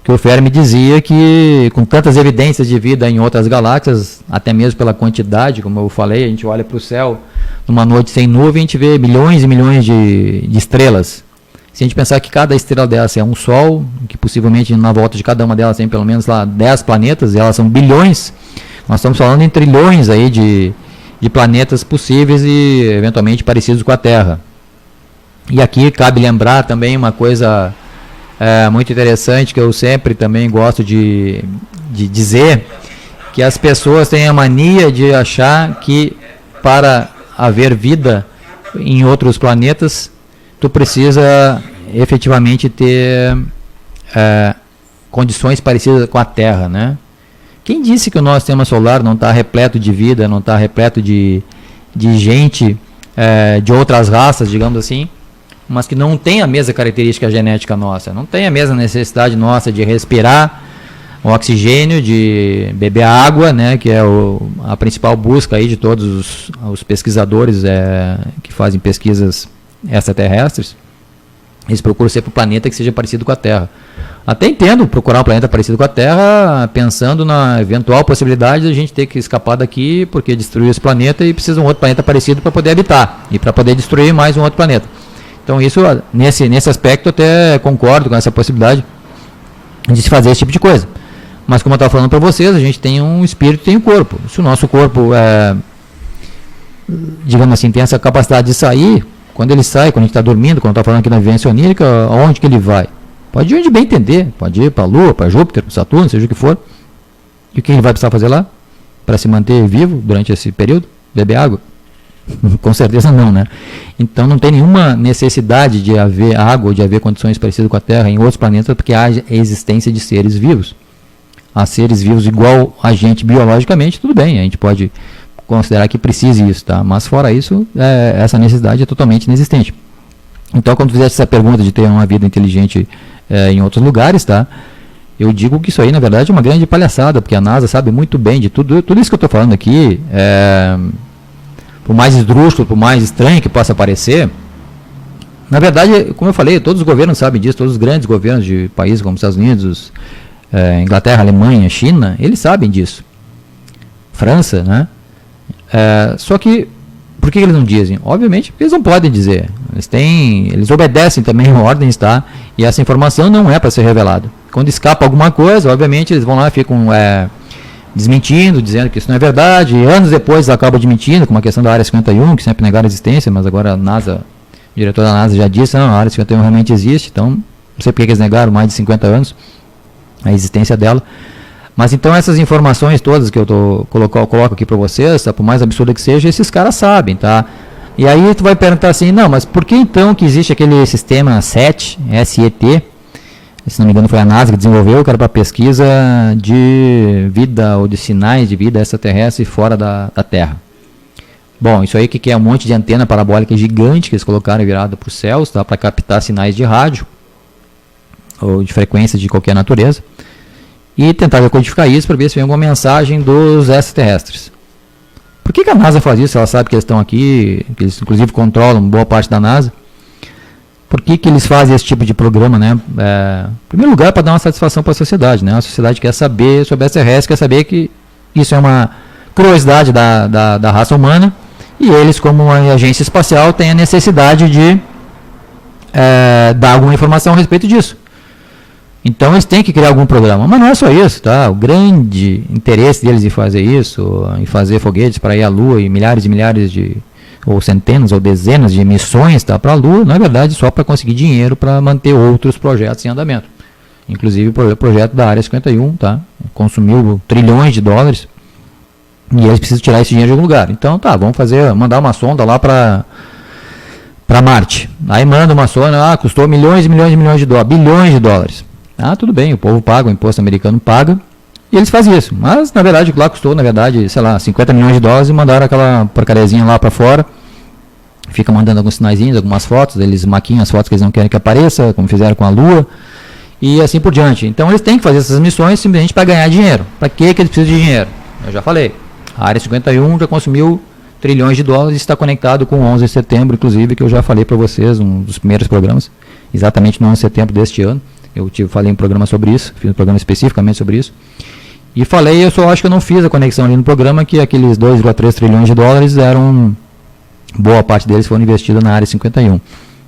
que o Fermi dizia que, com tantas evidências de vida em outras galáxias, até mesmo pela quantidade, como eu falei, a gente olha para o céu numa noite sem nuvem, a gente vê milhões e milhões de estrelas. Se a gente pensar que cada estrela dessa é um Sol, que possivelmente na volta de cada uma delas tem pelo menos lá 10 planetas, e elas são bilhões, nós estamos falando em trilhões aí de planetas possíveis e eventualmente parecidos com a Terra. E aqui cabe lembrar também uma coisa muito interessante, que eu sempre também gosto de dizer, que as pessoas têm a mania de achar que para haver vida em outros planetas, tu precisa efetivamente ter condições parecidas com a Terra, né? Quem disse que o nosso sistema solar não está repleto de vida, não está repleto de gente de outras raças, digamos assim, mas que não tem a mesma característica genética nossa, não tem a mesma necessidade nossa de respirar o oxigênio, de beber água, né, que é a principal busca aí de todos os pesquisadores que fazem pesquisas extraterrestres. Eles procuram sempre um planeta que seja parecido com a Terra. Até entendo procurar um planeta parecido com a Terra, pensando na eventual possibilidade de a gente ter que escapar daqui porque destruiu esse planeta e precisa de um outro planeta parecido para poder habitar e para poder destruir mais um outro planeta. Então isso, nesse aspecto, eu até concordo com essa possibilidade de se fazer esse tipo de coisa. Mas como eu estava falando para vocês, a gente tem um espírito e tem um corpo. Se o nosso corpo, digamos assim, tem essa capacidade de sair, quando ele sai, quando a gente está dormindo, quando está falando aqui na vivência onírica, aonde que ele vai? Pode ir onde bem entender, pode ir para a Lua, para Júpiter, para Saturno, seja o que for. E o que ele vai precisar fazer lá? Para se manter vivo durante esse período? Beber água? Com certeza não, né? Então não tem nenhuma necessidade de haver água ou de haver condições parecidas com a Terra em outros planetas, porque há a existência de seres vivos. Há seres vivos igual a gente biologicamente, tudo bem, a gente pode considerar que precise isso, tá? Mas fora isso, essa necessidade é totalmente inexistente. Então, quando fizesse essa pergunta de ter uma vida inteligente em outros lugares, tá? Eu digo que isso aí, na verdade, é uma grande palhaçada, porque a NASA sabe muito bem de tudo isso que eu estou falando aqui, por mais esdrúxulo, por mais estranho que possa parecer, na verdade, como eu falei, todos os governos sabem disso, todos os grandes governos de países como os Estados Unidos, Inglaterra, Alemanha, China, eles sabem disso. França, né? Só que, por que eles não dizem? Obviamente, porque eles não podem dizer. Eles obedecem também ordens, tá? E essa informação não é para ser revelada. Quando escapa alguma coisa, obviamente, eles vão lá e ficam desmentindo, dizendo que isso não é verdade. E anos depois acabam admitindo, como a questão da Área 51, que sempre negaram a existência, mas agora o diretor da NASA já disse, não, a Área 51 realmente existe, então não sei porque eles negaram mais de 50 anos a existência dela. Mas então essas informações todas que eu coloco aqui para vocês, tá, por mais absurda que seja, esses caras sabem, tá? E aí tu vai perguntar assim, não, mas por que então que existe aquele sistema SET, SET, se não me engano foi a NASA que desenvolveu, que era para pesquisa de vida ou de sinais de vida extraterrestre fora da Terra. Bom, isso aí que é um monte de antena parabólica gigante que eles colocaram virada para os céus, tá, para captar sinais de rádio ou de frequências de qualquer natureza, e tentar decodificar isso para ver se vem alguma mensagem dos extraterrestres. Por que a NASA faz isso? Ela sabe que eles estão aqui, que eles inclusive controlam boa parte da NASA. Por que eles fazem esse tipo de programa, né? Em primeiro lugar, para dar uma satisfação para a sociedade, né? A sociedade quer saber sobre extraterrestres, quer saber que isso é uma curiosidade da raça humana, e eles, como uma agência espacial, têm a necessidade de dar alguma informação a respeito disso. Então eles têm que criar algum programa, mas não é só isso, tá? O grande interesse deles em fazer isso, em fazer foguetes para ir à Lua e milhares e milhares ou centenas ou dezenas de missões, tá, para a Lua, na verdade só para conseguir dinheiro para manter outros projetos em andamento. Inclusive o projeto da Área 51, tá? Consumiu trilhões de dólares e eles precisam tirar esse dinheiro de algum lugar. Então tá, vamos mandar uma sonda lá para Marte. Aí manda uma sonda, custou milhões e milhões e milhões de dólares, bilhões de dólares. Tudo bem, o povo paga, o imposto americano paga, e eles fazem isso. Mas, na verdade, lá custou, na verdade, sei lá, 50 milhões de dólares e mandaram aquela porcariazinha lá para fora. Fica mandando alguns sinaizinhos, algumas fotos, eles maquiam as fotos que eles não querem que apareça, como fizeram com a Lua, e assim por diante. Então, eles têm que fazer essas missões simplesmente para ganhar dinheiro. Para que eles precisam de dinheiro? Eu já falei, a Área 51 já consumiu trilhões de dólares e está conectado com o 11 de setembro, inclusive, que eu já falei para vocês, um dos primeiros programas, exatamente no 11 de setembro deste ano. Falei um programa sobre isso, fiz um programa especificamente sobre isso. E falei, eu só acho que eu não fiz a conexão ali no programa, que aqueles 2,3 trilhões de dólares boa parte deles foram investidos na Área 51,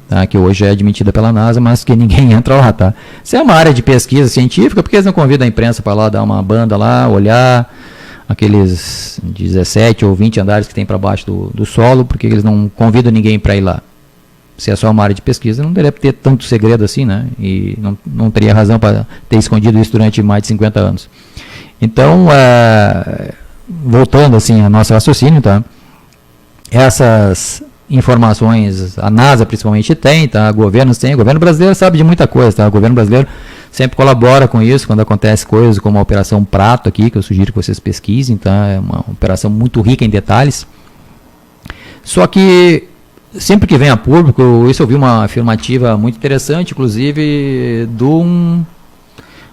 tá? Que hoje é admitida pela NASA, mas que ninguém entra lá, tá? Isso é uma área de pesquisa científica, porque eles não convidam a imprensa para lá dar uma banda lá, olhar aqueles 17 ou 20 andares que tem para baixo do solo, porque eles não convidam ninguém para ir lá. Se é só uma área de pesquisa, não deveria ter tanto segredo assim, né? E não teria razão para ter escondido isso durante mais de 50 anos. Então, voltando assim ao nosso raciocínio, tá? Essas informações a NASA principalmente tem, tá? Governos tem, o governo brasileiro sabe de muita coisa, tá? O governo brasileiro sempre colabora com isso quando acontece coisas como a Operação Prato aqui, que eu sugiro que vocês pesquisem, tá? É uma operação muito rica em detalhes. Só que sempre que vem a público, isso eu vi uma afirmativa muito interessante, inclusive de um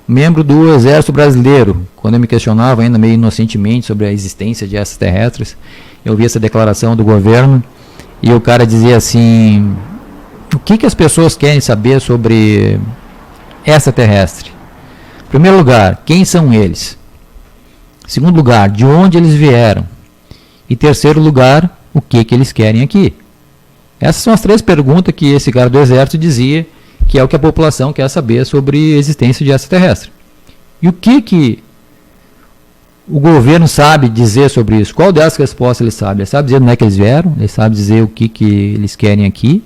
membro do Exército Brasileiro, quando eu me questionava ainda meio inocentemente sobre a existência de extraterrestres, eu vi essa declaração do governo e o cara dizia assim: o que as pessoas querem saber sobre extraterrestre? Em primeiro lugar, quem são eles? Em segundo lugar, de onde eles vieram? E terceiro lugar, o que eles querem aqui? Essas são as 3 perguntas que esse cara do Exército dizia que é o que a população quer saber sobre a existência de extraterrestre. E o que o governo sabe dizer sobre isso? Qual dessas respostas ele sabe? Ele sabe dizer onde é que eles vieram? Ele sabe dizer o que eles querem aqui?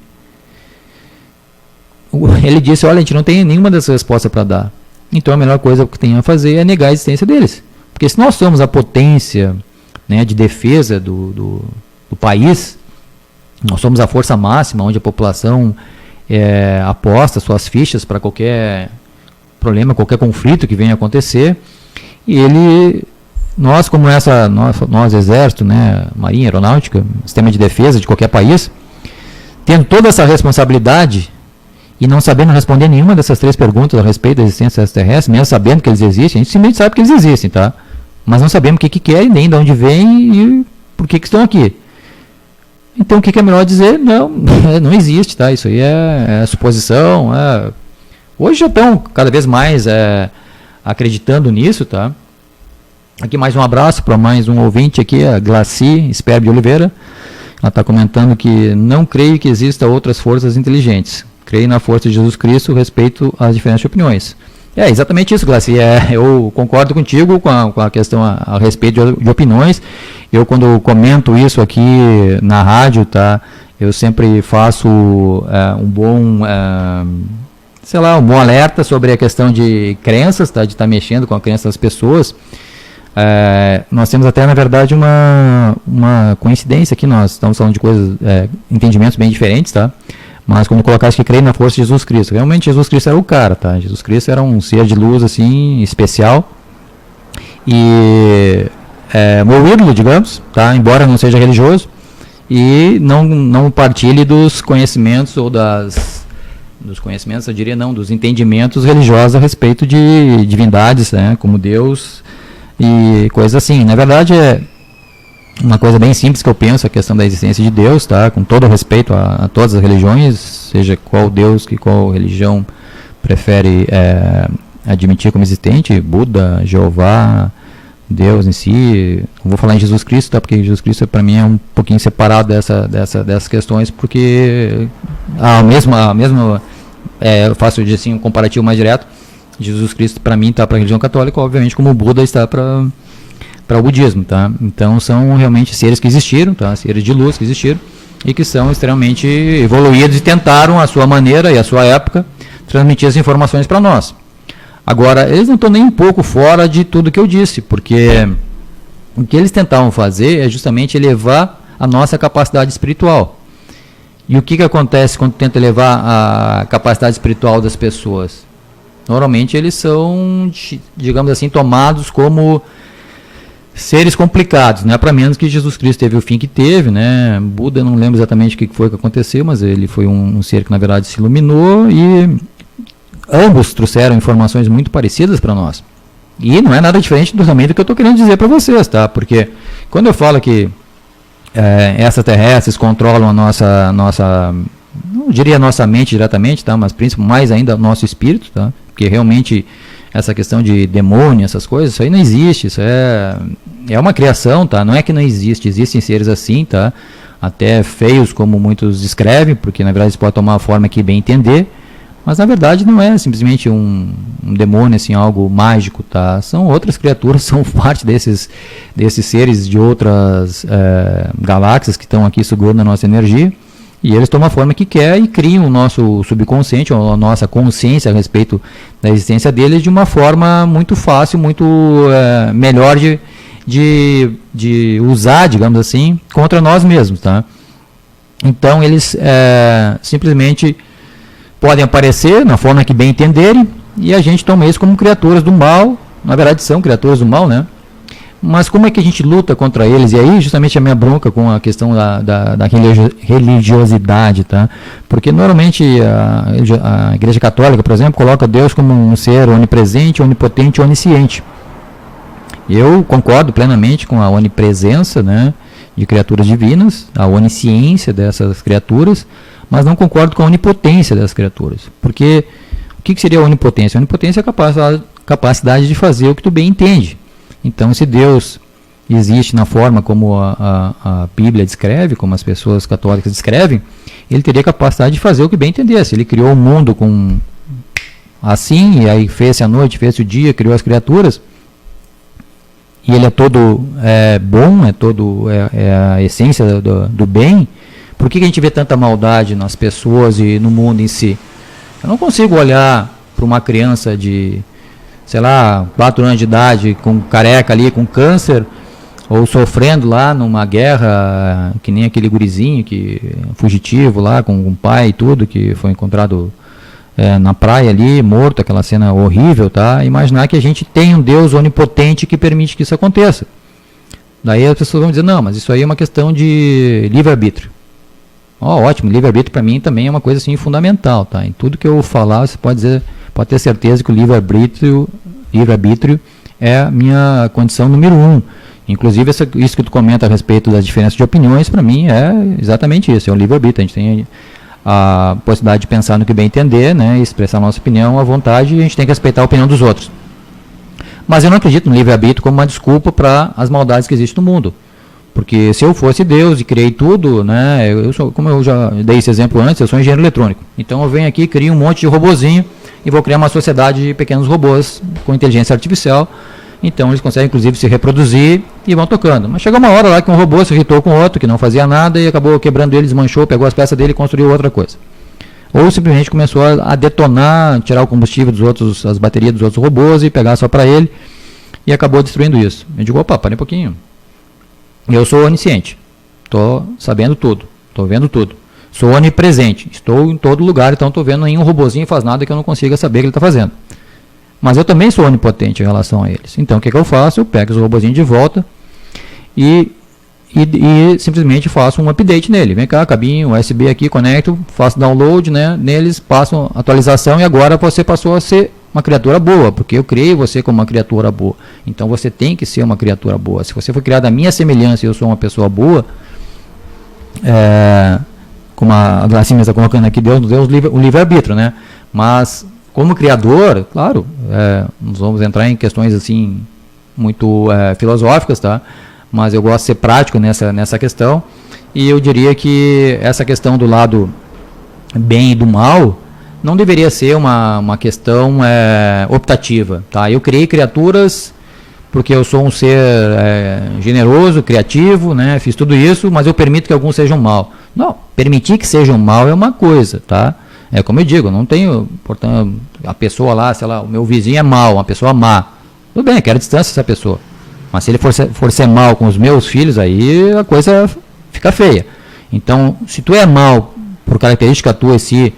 Ele disse, olha, a gente não tem nenhuma dessas respostas para dar. Então a melhor coisa que tem a fazer é negar a existência deles. Porque se nós somos a potência, né, de defesa do país, nós somos a força máxima onde a população aposta suas fichas para qualquer problema, qualquer conflito que venha a acontecer, e nós como nós exército, né, marinha, aeronáutica, sistema de defesa de qualquer país, tendo toda essa responsabilidade e não sabendo responder nenhuma dessas 3 perguntas a respeito da existência extraterrestre, mesmo sabendo que eles existem, a gente simplesmente sabe que eles existem, tá? Mas não sabemos o que querem, nem de onde vêm e por que estão aqui. Então o que é melhor dizer? Não existe, tá? Isso aí é suposição. Hoje já estão cada vez mais acreditando nisso, tá? Aqui mais um abraço para mais um ouvinte aqui, a Glaci Sperb de Oliveira. Ela está comentando que não creio que exista outras forças inteligentes. Creio na força de Jesus Cristo respeito às diferentes opiniões. É exatamente isso, Glaci. Eu concordo contigo com a questão a respeito de opiniões. Eu, quando comento isso aqui na rádio, tá, eu sempre faço um bom alerta sobre a questão de crenças, tá, de estar mexendo com a crença das pessoas. Nós temos até, na verdade, uma coincidência aqui. Nós estamos falando de coisas, entendimentos bem diferentes, tá? Mas quando colocasse que creio na força de Jesus Cristo, realmente Jesus Cristo era o cara, tá? Jesus Cristo era um ser de luz, assim, especial. E meu ídolo, digamos, tá? Embora não seja religioso. E não partilhe dos conhecimentos ou dos conhecimentos, eu diria não, dos entendimentos religiosos a respeito de divindades, né? Como Deus e coisas assim. Na verdade, é uma coisa bem simples que eu penso, a questão da existência de Deus, tá? Com todo respeito a todas as religiões, seja qual Deus, qual religião prefere admitir como existente, Buda, Jeová, Deus em si. Não vou falar em Jesus Cristo, tá? Porque Jesus Cristo para mim é um pouquinho separado dessas questões, porque eu faço assim, um comparativo mais direto. Jesus Cristo para mim está para a religião católica, obviamente, como o Buda está para o budismo, tá? Então são realmente seres que existiram, tá? Seres de luz que existiram e que são extremamente evoluídos e tentaram a sua maneira e a sua época transmitir as informações para nós. Agora, eles não estão nem um pouco fora de tudo que eu disse, porque o que eles tentavam fazer é justamente elevar a nossa capacidade espiritual. E o que acontece quando tenta elevar a capacidade espiritual das pessoas? Normalmente eles são, digamos assim, tomados como seres complicados, né? Para menos que Jesus Cristo teve o fim que teve, né? Buda, não lembro exatamente o que foi que aconteceu, mas ele foi um ser que na verdade se iluminou, e ambos trouxeram informações muito parecidas para nós. E não é nada diferente também do que eu estou querendo dizer para vocês, tá? Porque quando eu falo que extraterrestres controlam a nossa, não diria a nossa mente diretamente, tá? Mas principalmente mais ainda o nosso espírito, tá? porque realmente essa questão de demônio, essas coisas, isso aí não existe, isso é uma criação, tá? Não é que não existe, existem seres assim, tá? Até feios, como muitos descrevem, porque na verdade isso pode tomar a forma que bem entender, mas na verdade não é simplesmente um demônio, assim, algo mágico, tá? São outras criaturas, são parte desses seres de outras galáxias que estão aqui sugando a nossa energia, e eles tomam a forma que quer e criam o nosso subconsciente, ou a nossa consciência a respeito da existência deles de uma forma muito fácil, muito melhor de usar, digamos assim, contra nós mesmos, tá? Então eles simplesmente podem aparecer na forma que bem entenderem, e a gente toma isso como criaturas do mal. Na verdade são criaturas do mal, né? Mas como é que a gente luta contra eles? E aí justamente a minha bronca com a questão da religiosidade, tá? Porque normalmente a Igreja Católica, por exemplo, coloca Deus como um ser onipresente, onipotente, onisciente. Eu concordo plenamente com a onipresença, né, de criaturas divinas, a onisciência dessas criaturas, mas não concordo com a onipotência dessas criaturas. Porque o que seria a onipotência? A onipotência é a capacidade de fazer o que tu bem entende. Então, se Deus existe na forma como a Bíblia descreve, como as pessoas católicas descrevem, ele teria a capacidade de fazer o que bem entendesse. Ele criou o mundo assim, e aí fez a noite, fez o dia, criou as criaturas, e ele é todo bom, é a essência do bem. Por que a gente vê tanta maldade nas pessoas e no mundo em si? Eu não consigo olhar para uma criança de, sei lá, 4 anos de idade, com careca ali, com câncer, ou sofrendo lá numa guerra, que nem aquele gurizinho fugitivo lá, com o pai e tudo, que foi encontrado na praia ali, morto, aquela cena horrível, tá? Imaginar que a gente tem um Deus onipotente que permite que isso aconteça. Daí as pessoas vão dizer, não, mas isso aí é uma questão de livre-arbítrio. Ótimo, livre-arbítrio para mim também é uma coisa assim fundamental, tá? Em tudo que eu falar, você pode ter certeza que o livre-arbítrio é a minha condição número 1. Inclusive isso que tu comenta a respeito das diferenças de opiniões, para mim é exatamente isso, é o livre-arbítrio. A gente tem a possibilidade de pensar no que bem entender, né, expressar a nossa opinião à vontade, e a gente tem que respeitar a opinião dos outros. Mas eu não acredito no livre-arbítrio como uma desculpa para as maldades que existem no mundo. Porque se eu fosse Deus e criei tudo, né, como eu já dei esse exemplo antes, eu sou engenheiro eletrônico. Então eu venho aqui, crio um monte de robozinho e vou criar uma sociedade de pequenos robôs com inteligência artificial. Então eles conseguem inclusive se reproduzir e vão tocando. Mas chegou uma hora lá que um robô se irritou com outro, que não fazia nada, e acabou quebrando ele, desmanchou, pegou as peças dele e construiu outra coisa. Ou simplesmente começou a detonar, tirar o combustível dos outros, as baterias dos outros robôs e pegar só para ele, e acabou destruindo isso. Eu digo, opa, parei um pouquinho. Eu sou onisciente, estou sabendo tudo, estou vendo tudo. Sou onipresente, estou em todo lugar, então estou vendo nenhum robozinho faz nada que eu não consiga saber que ele está fazendo. Mas eu também sou onipotente em relação a eles. Então o que eu faço? Eu pego os robozinhos de volta e simplesmente faço um update nele. Vem cá, cabinho, USB aqui, conecto, faço download, né, neles, passo atualização, e agora você passou a ser uma criatura boa, porque eu criei você como uma criatura boa. Então você tem que ser uma criatura boa. Se você foi criado à minha semelhança e eu sou uma pessoa boa, como a Glacinha está colocando aqui, Deus nos deu o livre-arbítrio, né? Mas como criador, claro, nós vamos entrar em questões assim muito filosóficas, tá? Mas eu gosto de ser prático nessa questão, e eu diria que essa questão do lado bem e do mal não deveria ser uma questão optativa, tá? Eu criei criaturas porque eu sou um ser generoso, criativo, né? Fiz tudo isso, mas eu permito que alguns sejam mal. Não, permitir que sejam mal é uma coisa, tá? É como eu digo, eu não tenho, portanto, a pessoa lá, sei lá, o meu vizinho é mau, uma pessoa má. Tudo bem, quero distância dessa pessoa. Mas se ele for ser mal com os meus filhos, aí a coisa fica feia. Então, se tu é mal por característica tua, se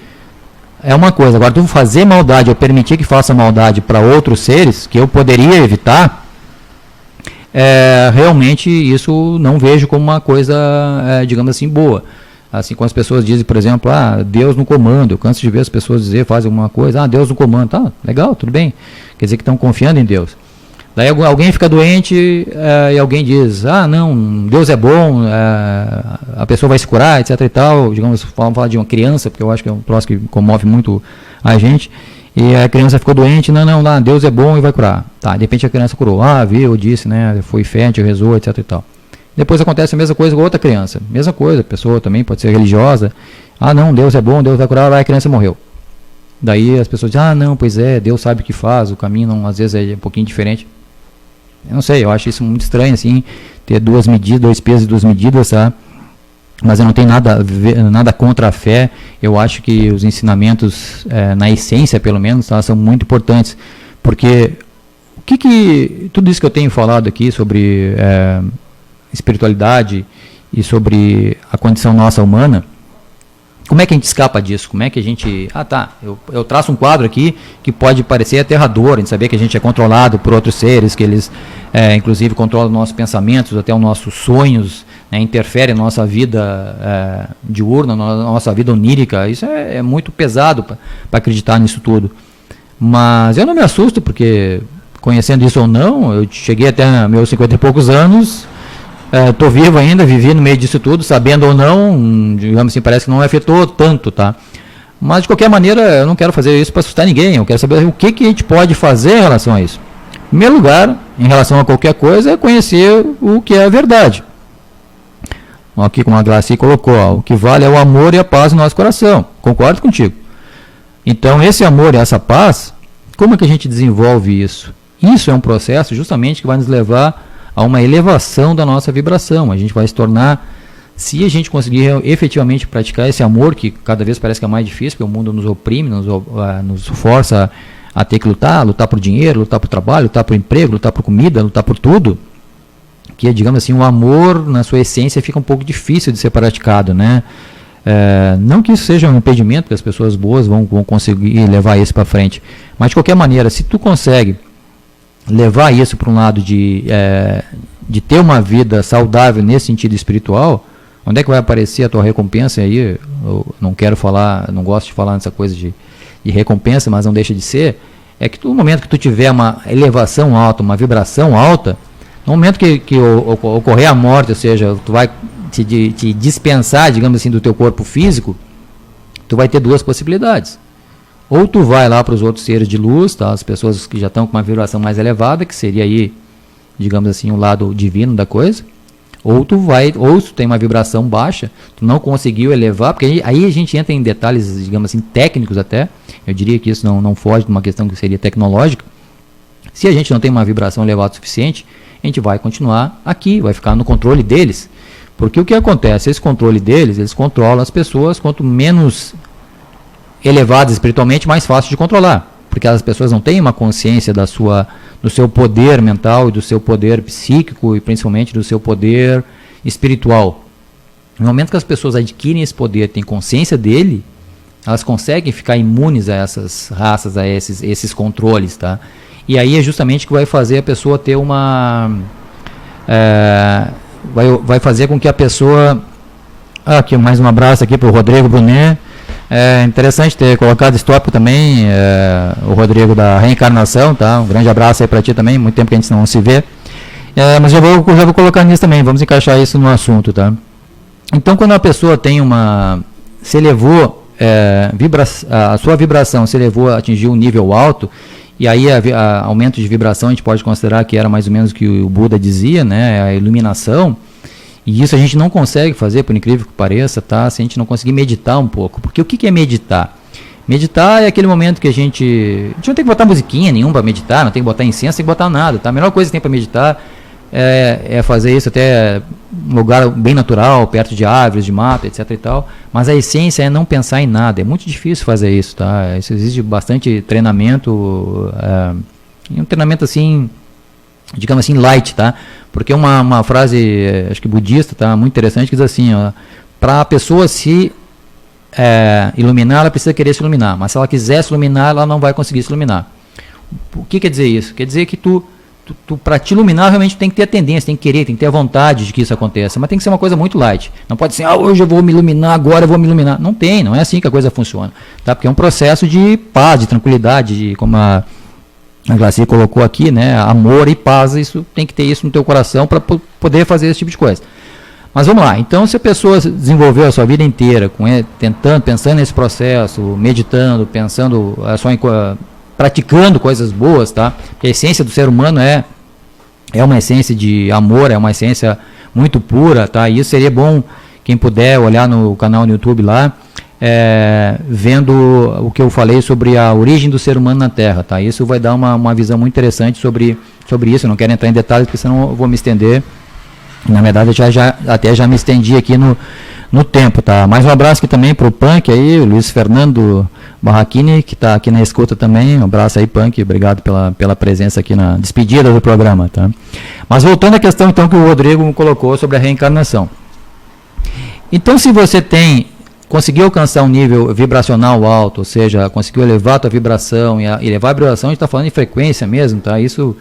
é uma coisa, agora tu fazer maldade, ou permitir que faça maldade para outros seres, que eu poderia evitar, realmente isso não vejo como uma coisa, digamos assim, boa. Assim, quando as pessoas dizem, por exemplo, Deus no comando, eu canso de ver as pessoas dizer, fazem alguma coisa, Deus no comando, tá, legal, tudo bem, quer dizer que estão confiando em Deus. Daí alguém fica doente e alguém diz, não, Deus é bom, a pessoa vai se curar, etc e tal, digamos, vamos falar de uma criança, porque eu acho que é um troço que comove muito a gente, E a criança ficou doente, não, Deus é bom e vai curar. Tá, de repente a criança curou, viu, disse, né, foi fértil, rezou, etc e tal. Depois acontece a mesma coisa com outra criança, mesma coisa, a pessoa também pode ser religiosa, não, Deus é bom, Deus vai curar, a criança morreu. Daí as pessoas dizem, não, pois é, Deus sabe o que faz, o caminho não, às vezes é um pouquinho diferente. Eu não sei, eu acho isso muito estranho, assim, ter dois pesos e duas medidas, tá? Mas eu não tenho nada contra a fé. Eu acho que os ensinamentos, na essência pelo menos, tá, são muito importantes, porque tudo isso que eu tenho falado aqui sobre espiritualidade e sobre a condição nossa humana, como é que a gente escapa disso? Como é que a gente... eu traço um quadro aqui que pode parecer aterrador, a gente saber que a gente é controlado por outros seres, que eles inclusive controlam nossos pensamentos, até os nossos sonhos, né, interferem na nossa vida diurna, na nossa vida onírica. Isso é muito pesado para acreditar nisso tudo. Mas eu não me assusto, porque conhecendo isso ou não, eu cheguei até meus 50 e poucos anos... Estou vivo ainda, vivi no meio disso tudo, sabendo ou não, digamos assim, parece que não me afetou tanto, tá? Mas de qualquer maneira, eu não quero fazer isso para assustar ninguém, eu quero saber o que a gente pode fazer em relação a isso. Em primeiro lugar, em relação a qualquer coisa, é conhecer o que é a verdade. Aqui, como a Glaci colocou, o que vale é o amor e a paz no nosso coração. Concordo contigo. Então, esse amor e essa paz, como é que a gente desenvolve isso? Isso é um processo justamente que vai nos levar a uma elevação da nossa vibração. A gente vai se tornar, se a gente conseguir efetivamente praticar esse amor, que cada vez parece que é mais difícil, porque o mundo nos oprime, nos força a ter que lutar por dinheiro, lutar por trabalho, lutar por emprego, lutar por comida, lutar por tudo, que, digamos assim, o amor na sua essência fica um pouco difícil de ser praticado, né? Não que isso seja um impedimento, que as pessoas boas vão conseguir levar isso para frente, mas de qualquer maneira, se tu consegue levar isso para um lado de ter uma vida saudável nesse sentido espiritual, onde é que vai aparecer a tua recompensa aí? Eu não gosto de falar nessa coisa de recompensa, mas não deixa de ser, é que no momento que tu tiver uma elevação alta, uma vibração alta, no momento que ocorrer a morte, ou seja, tu vai te dispensar, digamos assim, do teu corpo físico, tu vai ter duas possibilidades. Ou tu vai lá para os outros seres de luz, tá? As pessoas que já estão com uma vibração mais elevada, que seria aí, digamos assim, o lado divino da coisa. Ou se tu tem uma vibração baixa, tu não conseguiu elevar, porque aí a gente entra em detalhes, digamos assim, técnicos até. Eu diria que isso não foge de uma questão que seria tecnológica. Se a gente não tem uma vibração elevada o suficiente, a gente vai continuar aqui, vai ficar no controle deles. Porque o que acontece? Esse controle deles, eles controlam as pessoas, quanto menos elevadas espiritualmente, mais fácil de controlar, porque as pessoas não têm uma consciência do seu poder mental e do seu poder psíquico e principalmente do seu poder espiritual. No momento que as pessoas adquirem esse poder, têm consciência dele, elas conseguem ficar imunes a essas raças, a esses controles, tá? E aí é justamente que vai fazer a pessoa ter vai fazer com que a pessoa... aqui mais um abraço aqui para o Rodrigo Brunet. É interessante ter colocado esse tópico também, o Rodrigo, da reencarnação, tá? Um grande abraço aí para ti também, muito tempo que a gente não se vê. Mas já vou colocar nisso também, vamos encaixar isso no assunto, tá? Então, quando a pessoa tem se elevou, a sua vibração se elevou, atingiu um nível alto, e aí aumento de vibração a gente pode considerar que era mais ou menos o que o Buda dizia, né? A iluminação. E isso a gente não consegue fazer, por incrível que pareça, tá? Se a gente não conseguir meditar um pouco. Porque o que é meditar? Meditar é aquele momento que a gente não tem que botar musiquinha nenhuma para meditar, não tem que botar incenso, não tem que botar nada, tá? A melhor coisa que tem para meditar é fazer isso até um lugar bem natural, perto de árvores, de mato, etc e tal. Mas a essência é não pensar em nada. É muito difícil fazer isso, tá? Isso exige bastante treinamento, um treinamento assim, digamos assim, light, tá? Porque uma frase, acho que budista, tá? Muito interessante, que diz assim, para a pessoa se iluminar, ela precisa querer se iluminar, mas se ela quiser se iluminar, ela não vai conseguir se iluminar. O que quer dizer isso? Quer dizer que tu para te iluminar, realmente tem que ter a tendência, tem que querer, tem que ter a vontade de que isso aconteça, mas tem que ser uma coisa muito light. Não pode ser, hoje eu vou me iluminar, agora eu vou me iluminar. Não é assim que a coisa funciona, tá? Porque é um processo de paz, de tranquilidade, como a Glaci colocou aqui, né? Amor e paz, isso tem que ter isso no teu coração para poder fazer esse tipo de coisa. Mas vamos lá, então se a pessoa desenvolveu a sua vida inteira pensando nesse processo, meditando, pensando praticando coisas boas, tá? Porque a essência do ser humano é uma essência de amor, é uma essência muito pura, tá? E isso seria bom quem puder olhar no canal no YouTube lá, vendo o que eu falei sobre a origem do ser humano na Terra, tá? Isso vai dar uma visão muito interessante sobre isso. Eu não quero entrar em detalhes, porque senão eu vou me estender. Na verdade, eu já me estendi aqui no tempo, tá? Mais um abraço aqui também para o Punk aí, o Luiz Fernando Barraquini, que está aqui na escuta também. Um abraço aí, Punk, obrigado pela presença aqui na despedida do programa, tá? Mas voltando à questão então que o Rodrigo colocou sobre a reencarnação. Então, se você conseguiu alcançar um nível vibracional alto, ou seja, conseguiu elevar a tua vibração, e elevar a vibração, a gente está falando em frequência mesmo, tá? Isso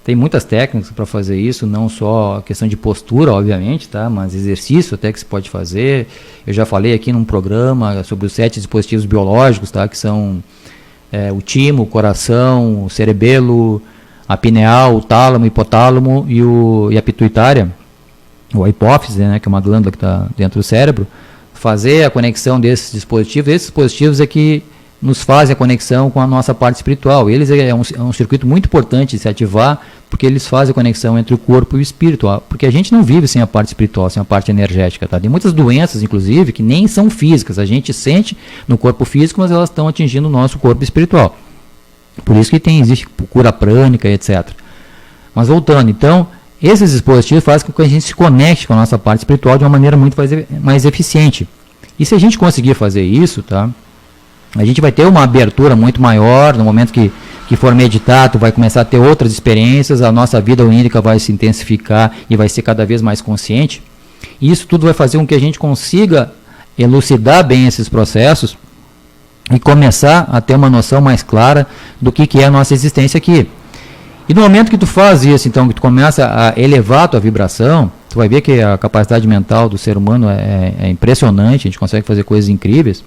tem muitas técnicas para fazer isso, não só a questão de postura, obviamente, tá? Mas exercício até que se pode fazer. Eu já falei aqui num programa sobre os 7 dispositivos biológicos, tá? Que são o timo, o coração, o cerebelo, a pineal, o tálamo, o hipotálamo e a pituitária, ou a hipófise, né? Que é uma glândula que está dentro do cérebro. Fazer a conexão desses dispositivos. Esses dispositivos é que nos fazem a conexão com a nossa parte espiritual. Eles é um circuito muito importante de se ativar, porque eles fazem a conexão entre o corpo e o espírito, porque a gente não vive sem a parte espiritual, sem a parte energética, tá? Tem muitas doenças, inclusive, que nem são físicas, a gente sente no corpo físico, mas elas estão atingindo o nosso corpo espiritual. Por isso que existe cura prânica, etc. Mas voltando, então, esses dispositivos fazem com que a gente se conecte com a nossa parte espiritual de uma maneira muito mais eficiente. E se a gente conseguir fazer isso, tá? A gente vai ter uma abertura muito maior no momento que for meditar, tu vai começar a ter outras experiências, a nossa vida onírica vai se intensificar e vai ser cada vez mais consciente. E isso tudo vai fazer com que a gente consiga elucidar bem esses processos e começar a ter uma noção mais clara do que é a nossa existência aqui. E no momento que tu faz isso, então, que tu começa a elevar a tua vibração, tu vai ver que a capacidade mental do ser humano é impressionante, a gente consegue fazer coisas incríveis.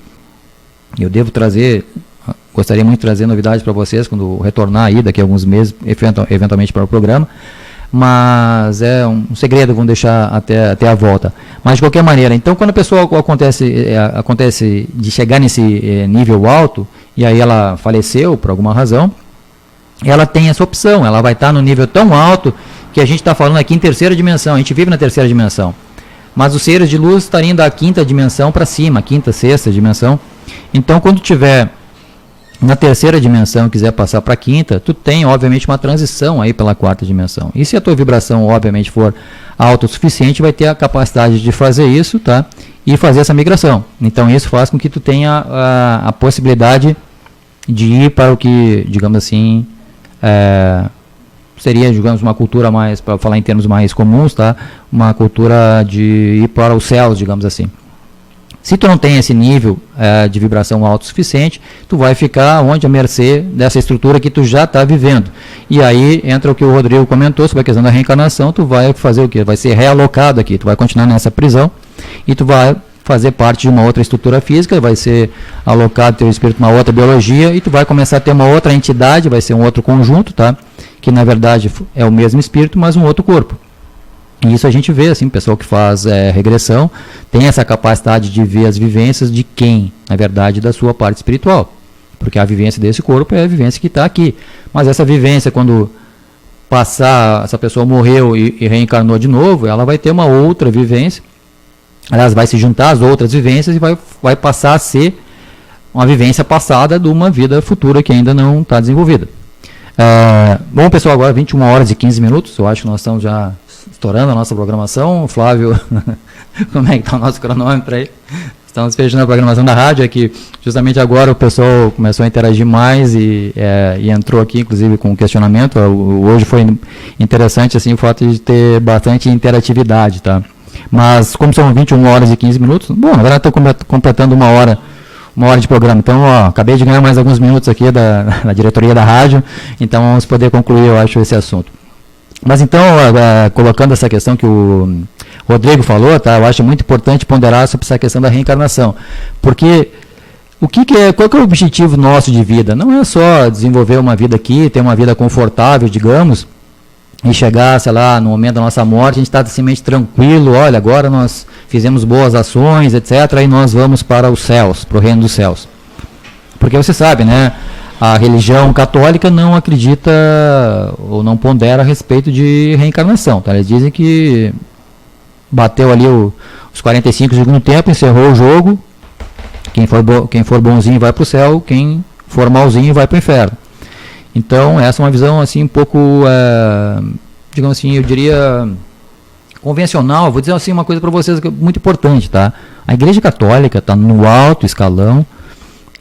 Eu gostaria muito de trazer novidades para vocês quando retornar aí daqui a alguns meses, eventualmente para o programa, mas é um segredo, vamos deixar até a volta. Mas de qualquer maneira, então quando a pessoa acontece de chegar nesse nível alto, e aí ela faleceu por alguma razão, ela tem essa opção, ela vai estar no nível tão alto que a gente está falando aqui em terceira dimensão, a gente vive na terceira dimensão, mas os seres de luz estariam da quinta dimensão para cima, quinta, sexta dimensão. Então, quando tiver na terceira dimensão e quiser passar para a quinta, tu tem, obviamente, uma transição aí pela quarta dimensão. E se a tua vibração, obviamente, for alta o suficiente, vai ter a capacidade de fazer isso, tá? E fazer essa migração. Então, isso faz com que tu tenha a possibilidade de ir para o que, digamos assim, seria, digamos, uma cultura mais, para falar em termos mais comuns, tá? Uma cultura de ir para os céus, digamos assim. Se tu não tem esse nível de vibração alto o suficiente, tu vai ficar onde a mercê dessa estrutura que tu já está vivendo. E aí entra o que o Rodrigo comentou sobre a questão da reencarnação, tu vai fazer o quê? Vai ser realocado aqui, tu vai continuar nessa prisão e tu vai fazer parte de uma outra estrutura física, vai ser alocado teu espírito uma outra biologia e tu vai começar a ter uma outra entidade, vai ser um outro conjunto, tá? Que na verdade é o mesmo espírito, mas um outro corpo. E isso a gente vê, assim, o pessoal que faz regressão tem essa capacidade de ver as vivências de quem, na verdade, da sua parte espiritual. Porque a vivência desse corpo é a vivência que está aqui. Mas essa vivência, quando passar, essa pessoa morreu e reencarnou de novo, ela vai ter uma outra vivência. Aliás, vai se juntar às outras vivências e vai passar a ser uma vivência passada de uma vida futura que ainda não está desenvolvida. Bom, pessoal, agora 21 horas e 15 minutos. Eu acho que nós estamos já estourando a nossa programação. Flávio, como é que está o nosso cronômetro aí? Estamos fechando a programação da rádio, é que justamente agora o pessoal começou a interagir mais e entrou aqui, inclusive, com questionamento. Hoje foi interessante, assim, o fato de ter bastante interatividade, tá? Mas, como são 21 horas e 15 minutos, bom, na verdade estou completando uma hora de programa. Então, acabei de ganhar mais alguns minutos aqui da diretoria da rádio, então vamos poder concluir, eu acho, esse assunto. Mas então, colocando essa questão que o Rodrigo falou, tá, eu acho muito importante ponderar sobre essa questão da reencarnação, porque qual que é o objetivo nosso de vida? Não é só desenvolver uma vida aqui, ter uma vida confortável, digamos, e chegar, sei lá, no momento da nossa morte, a gente está simplesmente tranquilo, olha, agora nós fizemos boas ações, etc., aí nós vamos para os céus, para o reino dos céus. Porque você sabe, né, a religião católica não acredita ou não pondera a respeito de reencarnação, tá? Eles dizem que bateu ali os 45 do segundo tempo, encerrou o jogo, quem for bonzinho vai para o céu, quem for malzinho vai para o inferno. Então, essa é uma visão assim um pouco, digamos assim, eu diria convencional. Vou dizer assim uma coisa para vocês que é muito importante, tá? A Igreja Católica está no alto escalão,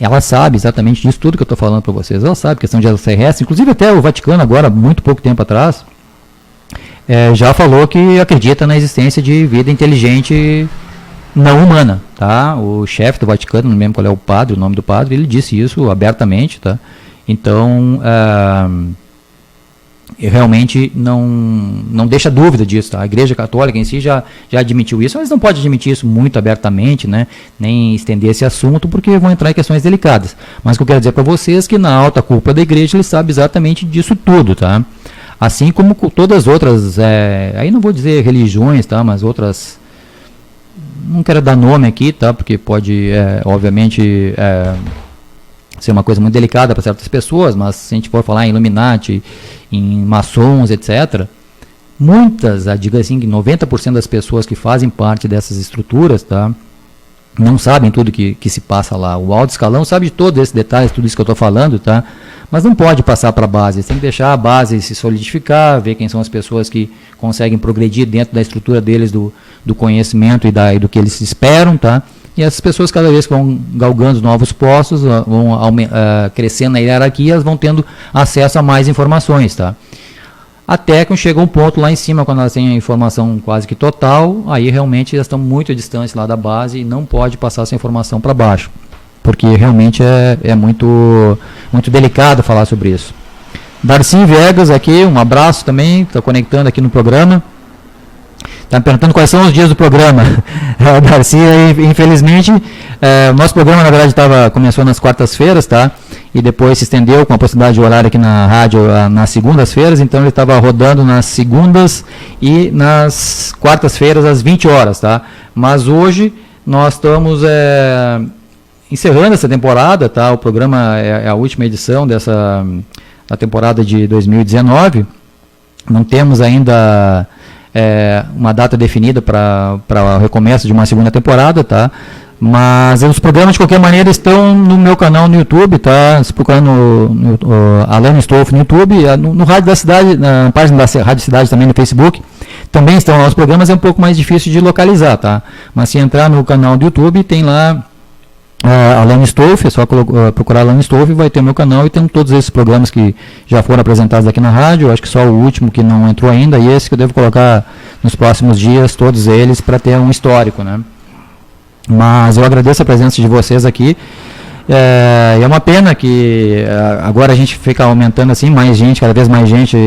ela sabe exatamente disso tudo que eu estou falando para vocês. Ela sabe questão de extraterrestre, inclusive até o Vaticano agora, muito pouco tempo atrás, já falou que acredita na existência de vida inteligente não humana, tá? O chefe do Vaticano, não lembro qual é o nome do padre, ele disse isso abertamente, tá? Então, realmente não deixa dúvida disso, tá? A Igreja Católica em si já admitiu isso, mas não pode admitir isso muito abertamente, né? Nem estender esse assunto, porque vão entrar em questões delicadas. Mas o que eu quero dizer para vocês é que na alta cúpula da Igreja ele sabe exatamente disso tudo, tá? Assim como todas as outras, aí não vou dizer religiões, tá? Mas outras, não quero dar nome aqui, tá? Porque pode, obviamente, ser uma coisa muito delicada para certas pessoas, mas se a gente for falar em Illuminati, em maçons, etc., muitas, digo assim, 90% das pessoas que fazem parte dessas estruturas, tá, não sabem tudo que se passa lá. O alto escalão sabe de todos esses detalhes, tudo isso que eu estou falando, tá, mas não pode passar para a base, tem que deixar a base se solidificar, ver quem são as pessoas que conseguem progredir dentro da estrutura deles, do conhecimento e do que eles esperam, tá. E essas pessoas, cada vez que vão galgando novos postos, vão crescendo na hierarquia, elas vão tendo acesso a mais informações, tá? Até que chega um ponto lá em cima, quando elas têm a informação quase que total, aí realmente elas estão muito distantes lá da base e não pode passar essa informação para baixo, porque realmente é muito, muito delicado falar sobre isso. Darcy Viegas aqui, um abraço também, está conectando aqui no programa. Está me perguntando quais são os dias do programa. Darcy, infelizmente, o nosso programa, na verdade, começou nas quartas-feiras, tá? E depois se estendeu com a possibilidade de horário aqui na rádio nas segundas-feiras, então ele estava rodando nas segundas e nas quartas-feiras às 20 horas, tá? Mas hoje nós estamos encerrando essa temporada, tá? O programa é a última edição da temporada de 2019. Não temos ainda uma data definida para o recomeço de uma segunda temporada, tá? Mas os programas de qualquer maneira estão no meu canal no YouTube, tá? Se procurar no Alan Stolf no YouTube, no Rádio da Cidade, na página da Rádio Cidade também no Facebook, também estão lá os programas, é um pouco mais difícil de localizar, tá? Mas se entrar no canal do YouTube, tem lá Alan Stolf, é só procurar Alan Stolf, vai ter o meu canal e tem todos esses programas que já foram apresentados aqui na rádio. Acho que só o último que não entrou ainda e esse que eu devo colocar nos próximos dias, todos eles, para ter um histórico, né? Mas eu agradeço a presença de vocês aqui. É uma pena que agora a gente fica aumentando assim, mais gente, cada vez mais gente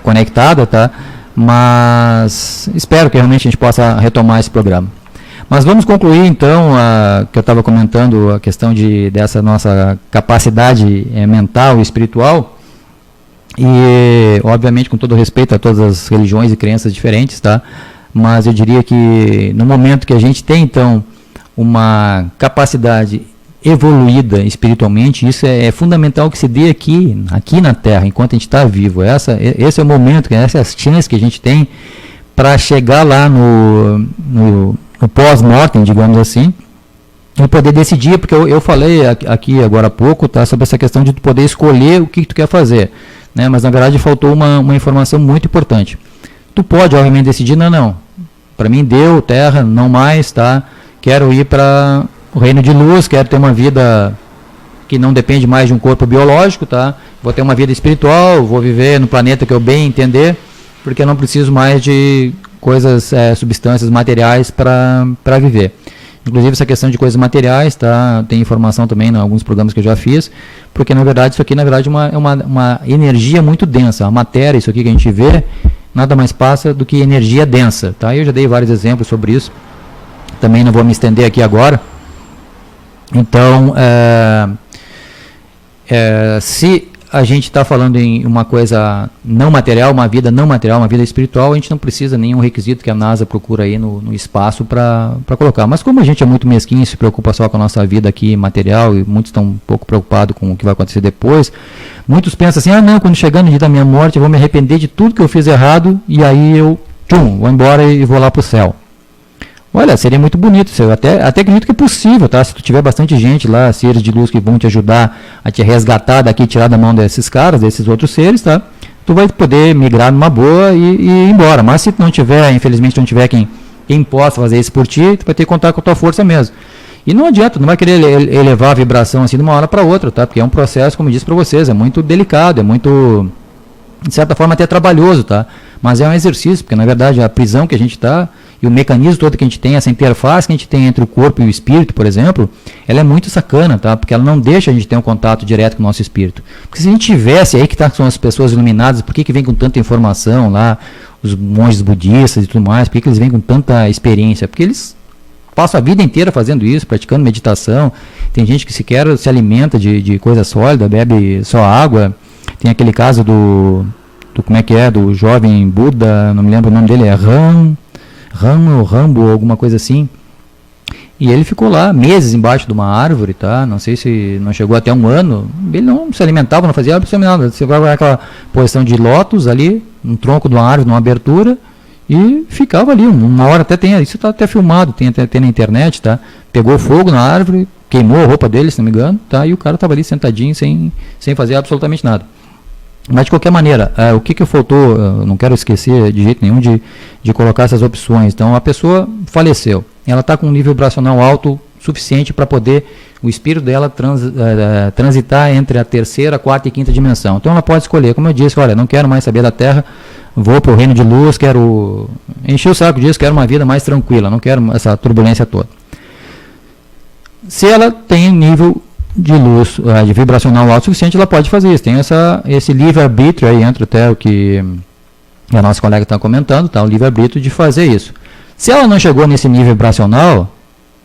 conectada, tá? Mas espero que realmente a gente possa retomar esse programa. Mas vamos concluir então, que eu estava comentando, a questão dessa nossa capacidade mental e espiritual, e obviamente com todo respeito a todas as religiões e crenças diferentes, tá? Mas eu diria que no momento que a gente tem então uma capacidade evoluída espiritualmente, isso é fundamental que se dê aqui na Terra, enquanto a gente está vivo. Esse é o momento, essa é a chance que a gente tem para chegar lá no pós-mortem, digamos assim, e poder decidir, porque eu falei aqui agora há pouco, tá, sobre essa questão de tu poder escolher o que tu quer fazer, né, mas na verdade faltou uma informação muito importante. Tu pode, obviamente, decidir, não, para mim deu, terra, não mais, tá, quero ir para o reino de luz, quero ter uma vida que não depende mais de um corpo biológico, tá, vou ter uma vida espiritual, vou viver no planeta que eu bem entender, porque eu não preciso mais de coisas, substâncias materiais para viver. Inclusive essa questão de coisas materiais, tá? Tem informação também em alguns programas que eu já fiz, porque na verdade isso aqui é uma energia muito densa. A matéria, isso aqui que a gente vê, nada mais passa do que energia densa, tá? Eu já dei vários exemplos sobre isso, também não vou me estender aqui agora. Então, se a gente está falando em uma coisa não material, uma vida não material, uma vida espiritual, a gente não precisa nenhum requisito que a NASA procura aí no espaço para colocar. Mas como a gente é muito mesquinho, se preocupa só com a nossa vida aqui material, e muitos estão um pouco preocupados com o que vai acontecer depois, muitos pensam assim, não, quando chegar no dia da minha morte eu vou me arrepender de tudo que eu fiz errado, e aí eu, vou embora e vou lá para o céu. Olha, seria muito bonito, eu até acredito que é possível, tá? Se tu tiver bastante gente lá, seres de luz que vão te ajudar a te resgatar daqui, tirar da mão desses caras, desses outros seres, tá? Tu vai poder migrar numa boa e ir embora. Mas se tu não tiver, infelizmente não tiver quem possa fazer isso por ti, tu vai ter que contar com a tua força mesmo. E não adianta, não vai querer elevar a vibração assim de uma hora para outra, tá? Porque é um processo, como eu disse para vocês, é muito delicado, é muito, de certa forma, até trabalhoso, tá? Mas é um exercício, porque na verdade a prisão que a gente está e o mecanismo todo que a gente tem, essa interface que a gente tem entre o corpo e o espírito, por exemplo, ela é muito sacana, tá? Porque ela não deixa a gente ter um contato direto com o nosso espírito. Porque se a gente tivesse, aí que são as pessoas iluminadas, por que vem com tanta informação lá, os monges budistas e tudo mais, por que eles vêm com tanta experiência? Porque eles passam a vida inteira fazendo isso, praticando meditação. Tem gente que sequer se alimenta de coisa sólida, bebe só água. Tem aquele caso do como é que é, do jovem Buda, não me lembro o nome dele, é Rambo, alguma coisa assim. E ele ficou lá meses embaixo de uma árvore, tá? Não sei se não chegou até um ano. Ele não se alimentava, não fazia absolutamente nada. Você vai naquela posição de lótus ali, um tronco de uma árvore, numa abertura, e ficava ali uma hora, até tem, isso está até filmado, tem até na internet, tá? Pegou fogo na árvore, queimou a roupa dele, se não me engano, tá? E o cara estava ali sentadinho, sem fazer absolutamente nada. Mas de qualquer maneira, o que faltou, não quero esquecer de jeito nenhum de colocar essas opções. Então a pessoa faleceu, ela está com um nível vibracional alto suficiente para poder o espírito dela transitar entre a terceira, quarta e quinta dimensão. Então ela pode escolher, como eu disse, olha, não quero mais saber da Terra, vou para o reino de luz, quero encher o saco disso, quero uma vida mais tranquila, não quero essa turbulência toda. Se ela tem nível de luz, de vibracional alto suficiente, ela pode fazer isso. Tem esse livre-arbítrio aí, entra até o que a nossa colega está comentando, tá? O livre-arbítrio de fazer isso. Se ela não chegou nesse nível vibracional,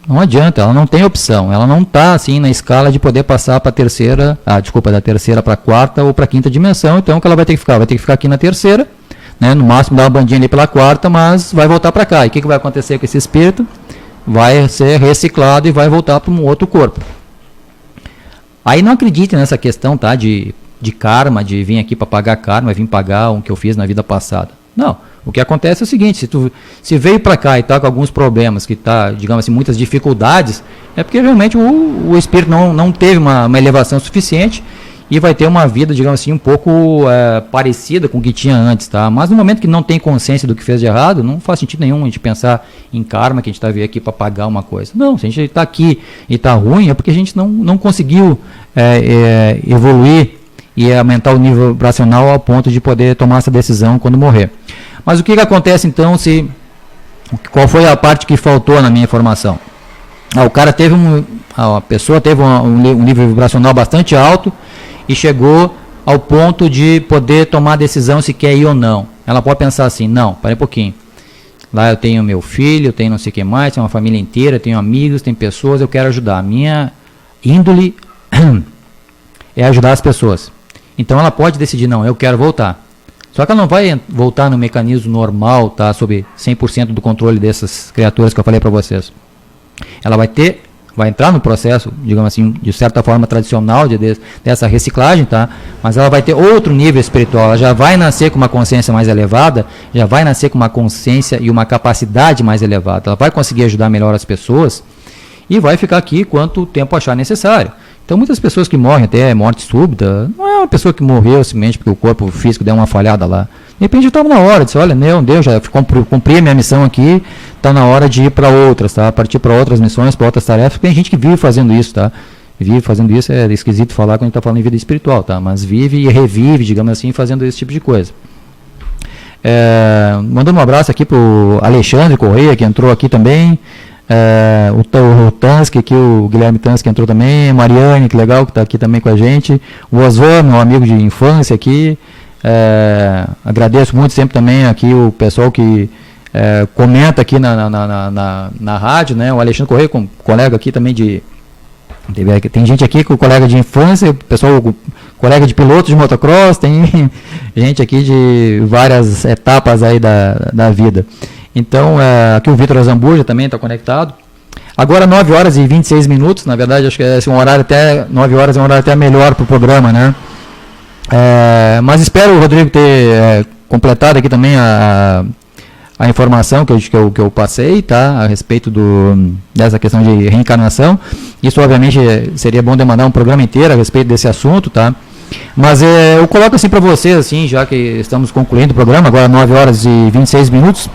não adianta, ela não tem opção, ela não está assim na escala de poder passar para a terceira, da terceira para a quarta ou para a quinta dimensão. Então o que ela vai ter que ficar? Vai ter que ficar aqui na terceira, né? No máximo dar uma bandinha ali pela quarta, mas vai voltar para cá. E o que vai acontecer com esse espírito? Vai ser reciclado e vai voltar para um outro corpo. Aí não acredite nessa questão, tá, de karma, de vir aqui para pagar karma, vir pagar o que eu fiz na vida passada. Não, o que acontece é o seguinte, se veio para cá e está com alguns problemas, que está, digamos assim, muitas dificuldades, é porque realmente o espírito não teve uma elevação suficiente e vai ter uma vida, digamos assim, um pouco parecida com o que tinha antes, tá? Mas no momento que não tem consciência do que fez de errado, não faz sentido nenhum a gente pensar em karma, que a gente está vindo aqui para pagar uma coisa. Não, se a gente está aqui e está ruim, é porque a gente não conseguiu evoluir e aumentar o nível vibracional ao ponto de poder tomar essa decisão quando morrer. Mas o que acontece então qual foi a parte que faltou na minha informação? A pessoa teve um nível vibracional bastante alto, e chegou ao ponto de poder tomar a decisão se quer ir ou não. Ela pode pensar assim, não, para um pouquinho. Lá eu tenho meu filho, eu tenho não sei o que mais, tenho uma família inteira, tenho amigos, tenho pessoas, eu quero ajudar. A minha índole é ajudar as pessoas. Então ela pode decidir, não, eu quero voltar. Só que ela não vai voltar no mecanismo normal, tá, sob 100% do controle dessas criaturas que eu falei para vocês. Ela vai entrar no processo, digamos assim, de certa forma tradicional dessa reciclagem, tá? Mas ela vai ter outro nível espiritual, ela já vai nascer com uma consciência mais elevada, já vai nascer com uma consciência e uma capacidade mais elevada, ela vai conseguir ajudar melhor as pessoas e vai ficar aqui quanto tempo achar necessário. Então muitas pessoas que morrem até morte súbita, não é uma pessoa que morreu simplesmente porque o corpo físico deu uma falhada lá. De repente eu estava na hora, disse, olha, não deu, já cumpri a minha missão aqui, está na hora de ir para outras, tá? Partir para outras missões, para outras tarefas, porque tem gente que vive fazendo isso, tá? Vive fazendo isso, é esquisito falar quando a gente está falando em vida espiritual, tá? Mas vive e revive, digamos assim, fazendo esse tipo de coisa. Mandando um abraço aqui para o Alexandre Correia, que entrou aqui também. O Tansky, aqui, o Guilherme Tansky entrou também, a Mariane, que legal, que está aqui também com a gente, o Oswald, meu amigo de infância aqui, agradeço muito sempre também aqui o pessoal que comenta aqui na rádio, né? O Alexandre Correia, colega aqui também tem gente aqui com colega de infância, o pessoal colega de piloto de motocross, tem gente aqui de várias etapas aí da vida. Então, aqui o Vitor Azambuja também está conectado. Agora 9 horas e 26 minutos, na verdade, acho que esse é um horário até, 9 horas é um horário até melhor para o programa, né? Mas espero o Rodrigo ter completado aqui também a informação que eu passei, tá? A respeito dessa questão de reencarnação. Isso, obviamente, seria bom demandar um programa inteiro a respeito desse assunto, tá? Mas eu coloco assim para vocês, assim, já que estamos concluindo o programa, agora 9 horas e 26 minutos,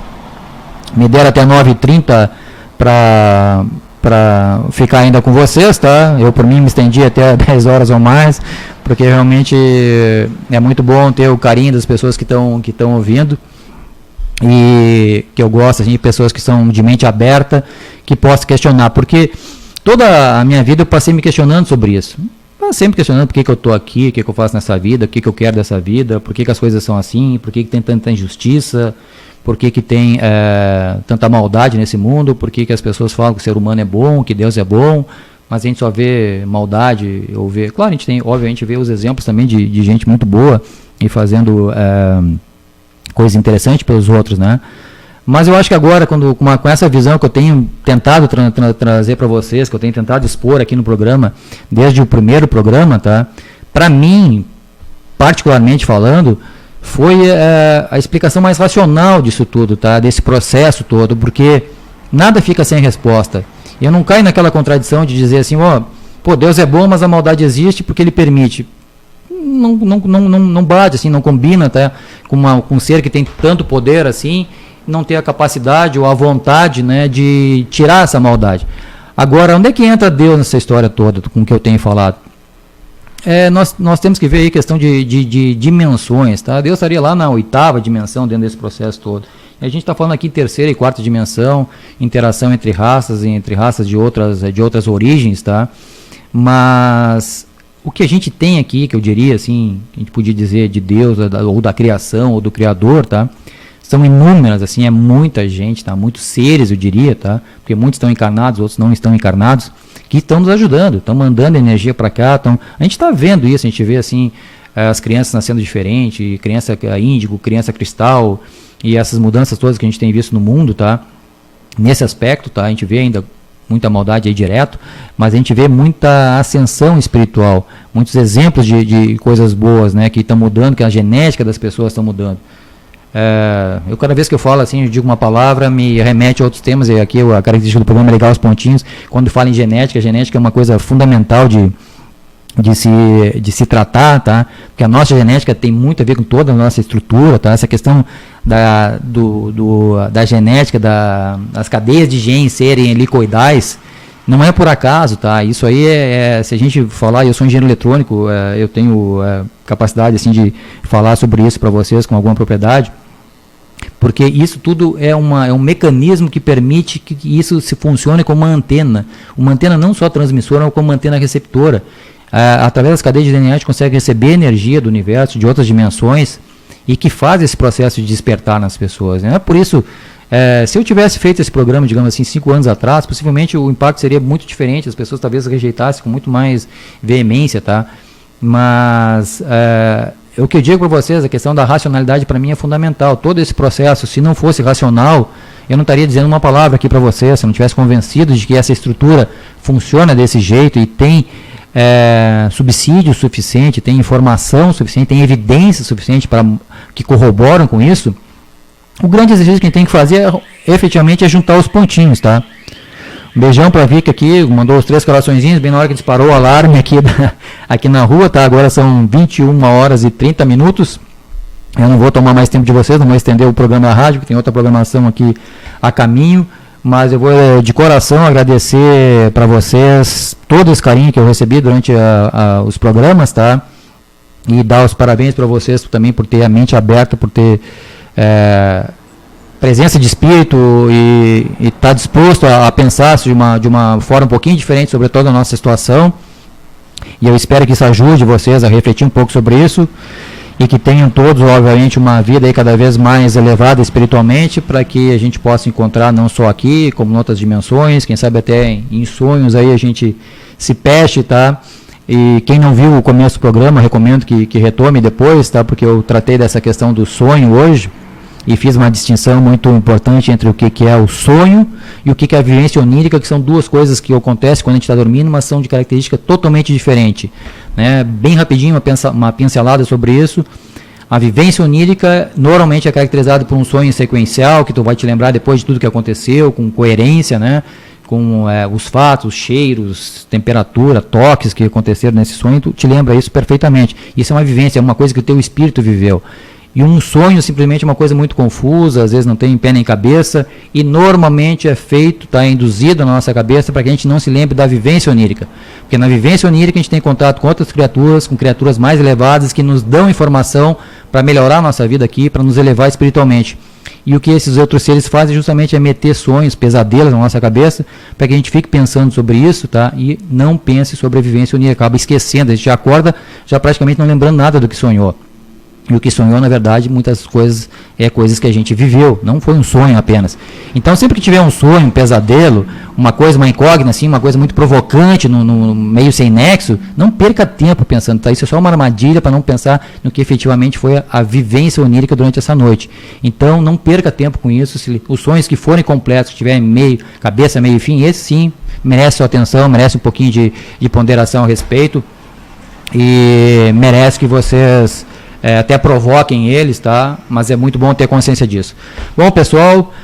me deram até 9h30 para ficar ainda com vocês, tá? Eu, por mim, me estendi até 10 horas ou mais, porque realmente é muito bom ter o carinho das pessoas que estão ouvindo, e que eu gosto, assim, de pessoas que são de mente aberta, que possam questionar, porque toda a minha vida eu passei me questionando sobre isso. Sempre questionando por que eu estou aqui, o que eu faço nessa vida, o que eu quero dessa vida, por que as coisas são assim, por que tem tanta injustiça, por que tem tanta maldade nesse mundo, por que as pessoas falam que o ser humano é bom, que Deus é bom, mas a gente só vê maldade, ou vê... Claro, a gente tem, obviamente, vê os exemplos também de gente muito boa e fazendo coisas interessantes pelos outros, né? Mas eu acho que agora, com essa visão que eu tenho tentado trazer para vocês, que eu tenho tentado expor aqui no programa, desde o primeiro programa, tá? Para mim, particularmente falando, foi a explicação mais racional disso tudo, tá? Desse processo todo, porque nada fica sem resposta. Eu não caio naquela contradição de dizer assim, pô, Deus é bom, mas a maldade existe porque Ele permite. Não bate, assim, não combina, tá? Com um ser que tem tanto poder assim, não ter a capacidade ou a vontade, né, de tirar essa maldade. Agora, onde é que entra Deus nessa história toda, com o que eu tenho falado? Nós temos que ver aí questão de dimensões, tá? Deus estaria lá na 8ª dimensão dentro desse processo todo. E a gente está falando aqui em 3ª e 4ª dimensão, interação entre raças de outras origens, tá? Mas o que a gente tem aqui, que eu diria assim, a gente podia dizer de Deus, ou da criação, ou do Criador, tá? São inúmeras, assim, é muita gente, tá? Muitos seres, eu diria, tá? Porque muitos estão encarnados, outros não estão encarnados, que estão nos ajudando, estão mandando energia para cá. A gente está vendo isso, a gente vê, assim, as crianças nascendo diferente, criança índigo, criança cristal, e essas mudanças todas que a gente tem visto no mundo, tá? Nesse aspecto, tá? A gente vê ainda muita maldade aí direto, mas a gente vê muita ascensão espiritual, muitos exemplos de coisas boas, né? Que estão mudando, que a genética das pessoas estão mudando. Eu, cada vez que eu falo assim, eu digo uma palavra, me remete a outros temas, e aqui a característica do programa é ligar os pontinhos. Quando fala em genética, a genética é uma coisa fundamental de se tratar, tá? Porque a nossa genética tem muito a ver com toda a nossa estrutura, tá? Essa questão da genética, das cadeias de genes serem helicoidais, não é por acaso, tá? Isso aí se a gente falar, eu sou engenheiro eletrônico, eu tenho capacidade assim de falar sobre isso para vocês com alguma propriedade, porque isso tudo é um mecanismo que permite que isso se funcione como uma antena não só transmissora, mas como uma antena receptora. Através das cadeias de DNA a gente consegue receber energia do universo, de outras dimensões, e que faz esse processo de despertar nas pessoas, né? Por isso, se eu tivesse feito esse programa, digamos assim, 5 anos atrás, possivelmente o impacto seria muito diferente, as pessoas talvez rejeitassem com muito mais veemência, tá? Mas o que eu digo para vocês, a questão da racionalidade para mim é fundamental. Todo esse processo, se não fosse racional, eu não estaria dizendo uma palavra aqui para vocês, se eu não tivesse convencido de que essa estrutura funciona desse jeito e tem subsídio suficiente, tem informação suficiente, tem evidência suficiente que corroboram com isso. O grande exercício que a gente tem que fazer efetivamente é juntar os pontinhos, tá? Um beijão para a Vicky aqui, mandou os 3 coraçõezinhos bem na hora que disparou o alarme aqui na rua, tá? Agora são 21 horas e 30 minutos. Eu não vou tomar mais tempo de vocês, não vou estender o programa da rádio, que tem outra programação aqui a caminho, mas eu vou de coração agradecer para vocês todo esse carinho que eu recebi durante os programas, tá? E dar os parabéns para vocês também por ter a mente aberta, por ter presença de espírito e estar disposto a pensar de uma forma um pouquinho diferente sobre toda a nossa situação. E eu espero que isso ajude vocês a refletir um pouco sobre isso e que tenham todos, obviamente, uma vida aí cada vez mais elevada espiritualmente, para que a gente possa encontrar não só aqui, como em outras dimensões, quem sabe até em sonhos aí a gente se peste, tá? E quem não viu o começo do programa, recomendo que retome depois, tá? Porque eu tratei dessa questão do sonho hoje e fiz uma distinção muito importante entre o que é o sonho e o que é a vivência onírica, que são duas coisas que acontecem quando a gente está dormindo, mas são de característica totalmente diferente, né? Bem rapidinho, uma pincelada sobre isso. A vivência onírica normalmente é caracterizada por um sonho sequencial, que tu vai te lembrar depois de tudo que aconteceu, com coerência, né? Com os fatos, cheiros, temperatura, toques que aconteceram nesse sonho, tu te lembra isso perfeitamente. Isso é uma vivência, é uma coisa que o teu espírito viveu. E um sonho simplesmente é uma coisa muito confusa, às vezes não tem pé nem cabeça, e normalmente é feito, está induzido na nossa cabeça para que a gente não se lembre da vivência onírica. Porque na vivência onírica a gente tem contato com outras criaturas, com criaturas mais elevadas, que nos dão informação para melhorar a nossa vida aqui, para nos elevar espiritualmente. E o que esses outros seres fazem justamente é meter sonhos, pesadelos na nossa cabeça, para que a gente fique pensando sobre isso, tá? E não pense sobre a vivência onírica, acaba esquecendo, a gente já acorda já praticamente não lembrando nada do que sonhou. E o que sonhou, na verdade, muitas coisas é coisas que a gente viveu, não foi um sonho apenas. Então, sempre que tiver um sonho, um pesadelo, uma coisa, uma incógnita, assim, uma coisa muito provocante, no meio sem nexo, não perca tempo pensando, tá? Isso é só uma armadilha para não pensar no que efetivamente foi a vivência onírica durante essa noite. Então, não perca tempo com isso. Se os sonhos que forem completos, que tiverem meio, cabeça, meio e fim, esse sim merece sua atenção, merece um pouquinho de ponderação a respeito e merece que vocês até provoquem eles, tá? Mas é muito bom ter consciência disso. Bom, pessoal,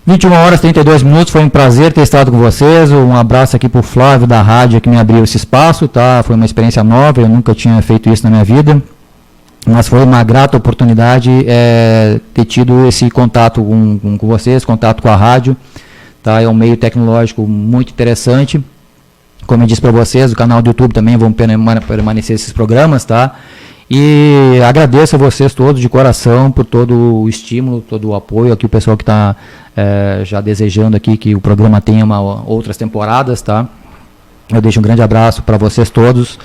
21 horas e 32 minutos, foi um prazer ter estado com vocês. Um abraço aqui para o Flávio da rádio que me abriu esse espaço, tá? Foi uma experiência nova, eu nunca tinha feito isso na minha vida, mas foi uma grata oportunidade ter tido esse contato com vocês, contato com a rádio, tá? É um meio tecnológico muito interessante. Como eu disse para vocês, o canal do YouTube também vão permanecer esses programas, tá? E agradeço a vocês todos de coração por todo o estímulo, todo o apoio, aqui o pessoal que está já desejando aqui que o programa tenha outras temporadas, tá? Eu deixo um grande abraço para vocês todos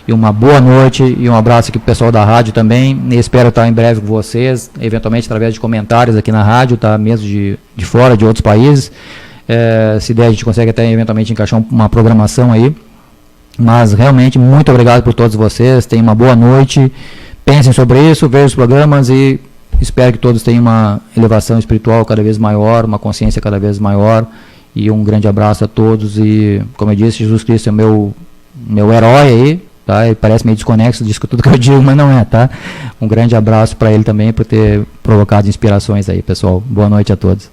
e uma boa noite e um abraço aqui para o pessoal da rádio também. E espero estar em breve com vocês, eventualmente através de comentários aqui na rádio, tá? Mesmo de fora, de outros países. Se der, a gente consegue até eventualmente encaixar uma programação aí. Mas realmente, muito obrigado por todos vocês, tenham uma boa noite, pensem sobre isso, vejam os programas e espero que todos tenham uma elevação espiritual cada vez maior, uma consciência cada vez maior, e um grande abraço a todos. E como eu disse, Jesus Cristo é meu herói aí, tá? Ele parece meio desconexo disso tudo que eu digo, mas não é, tá? Um grande abraço para ele também por ter provocado inspirações aí, pessoal. Boa noite a todos.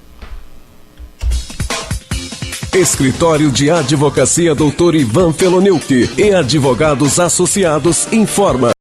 Escritório de Advocacia Dr. Ivan Felonilke e Advogados Associados informa.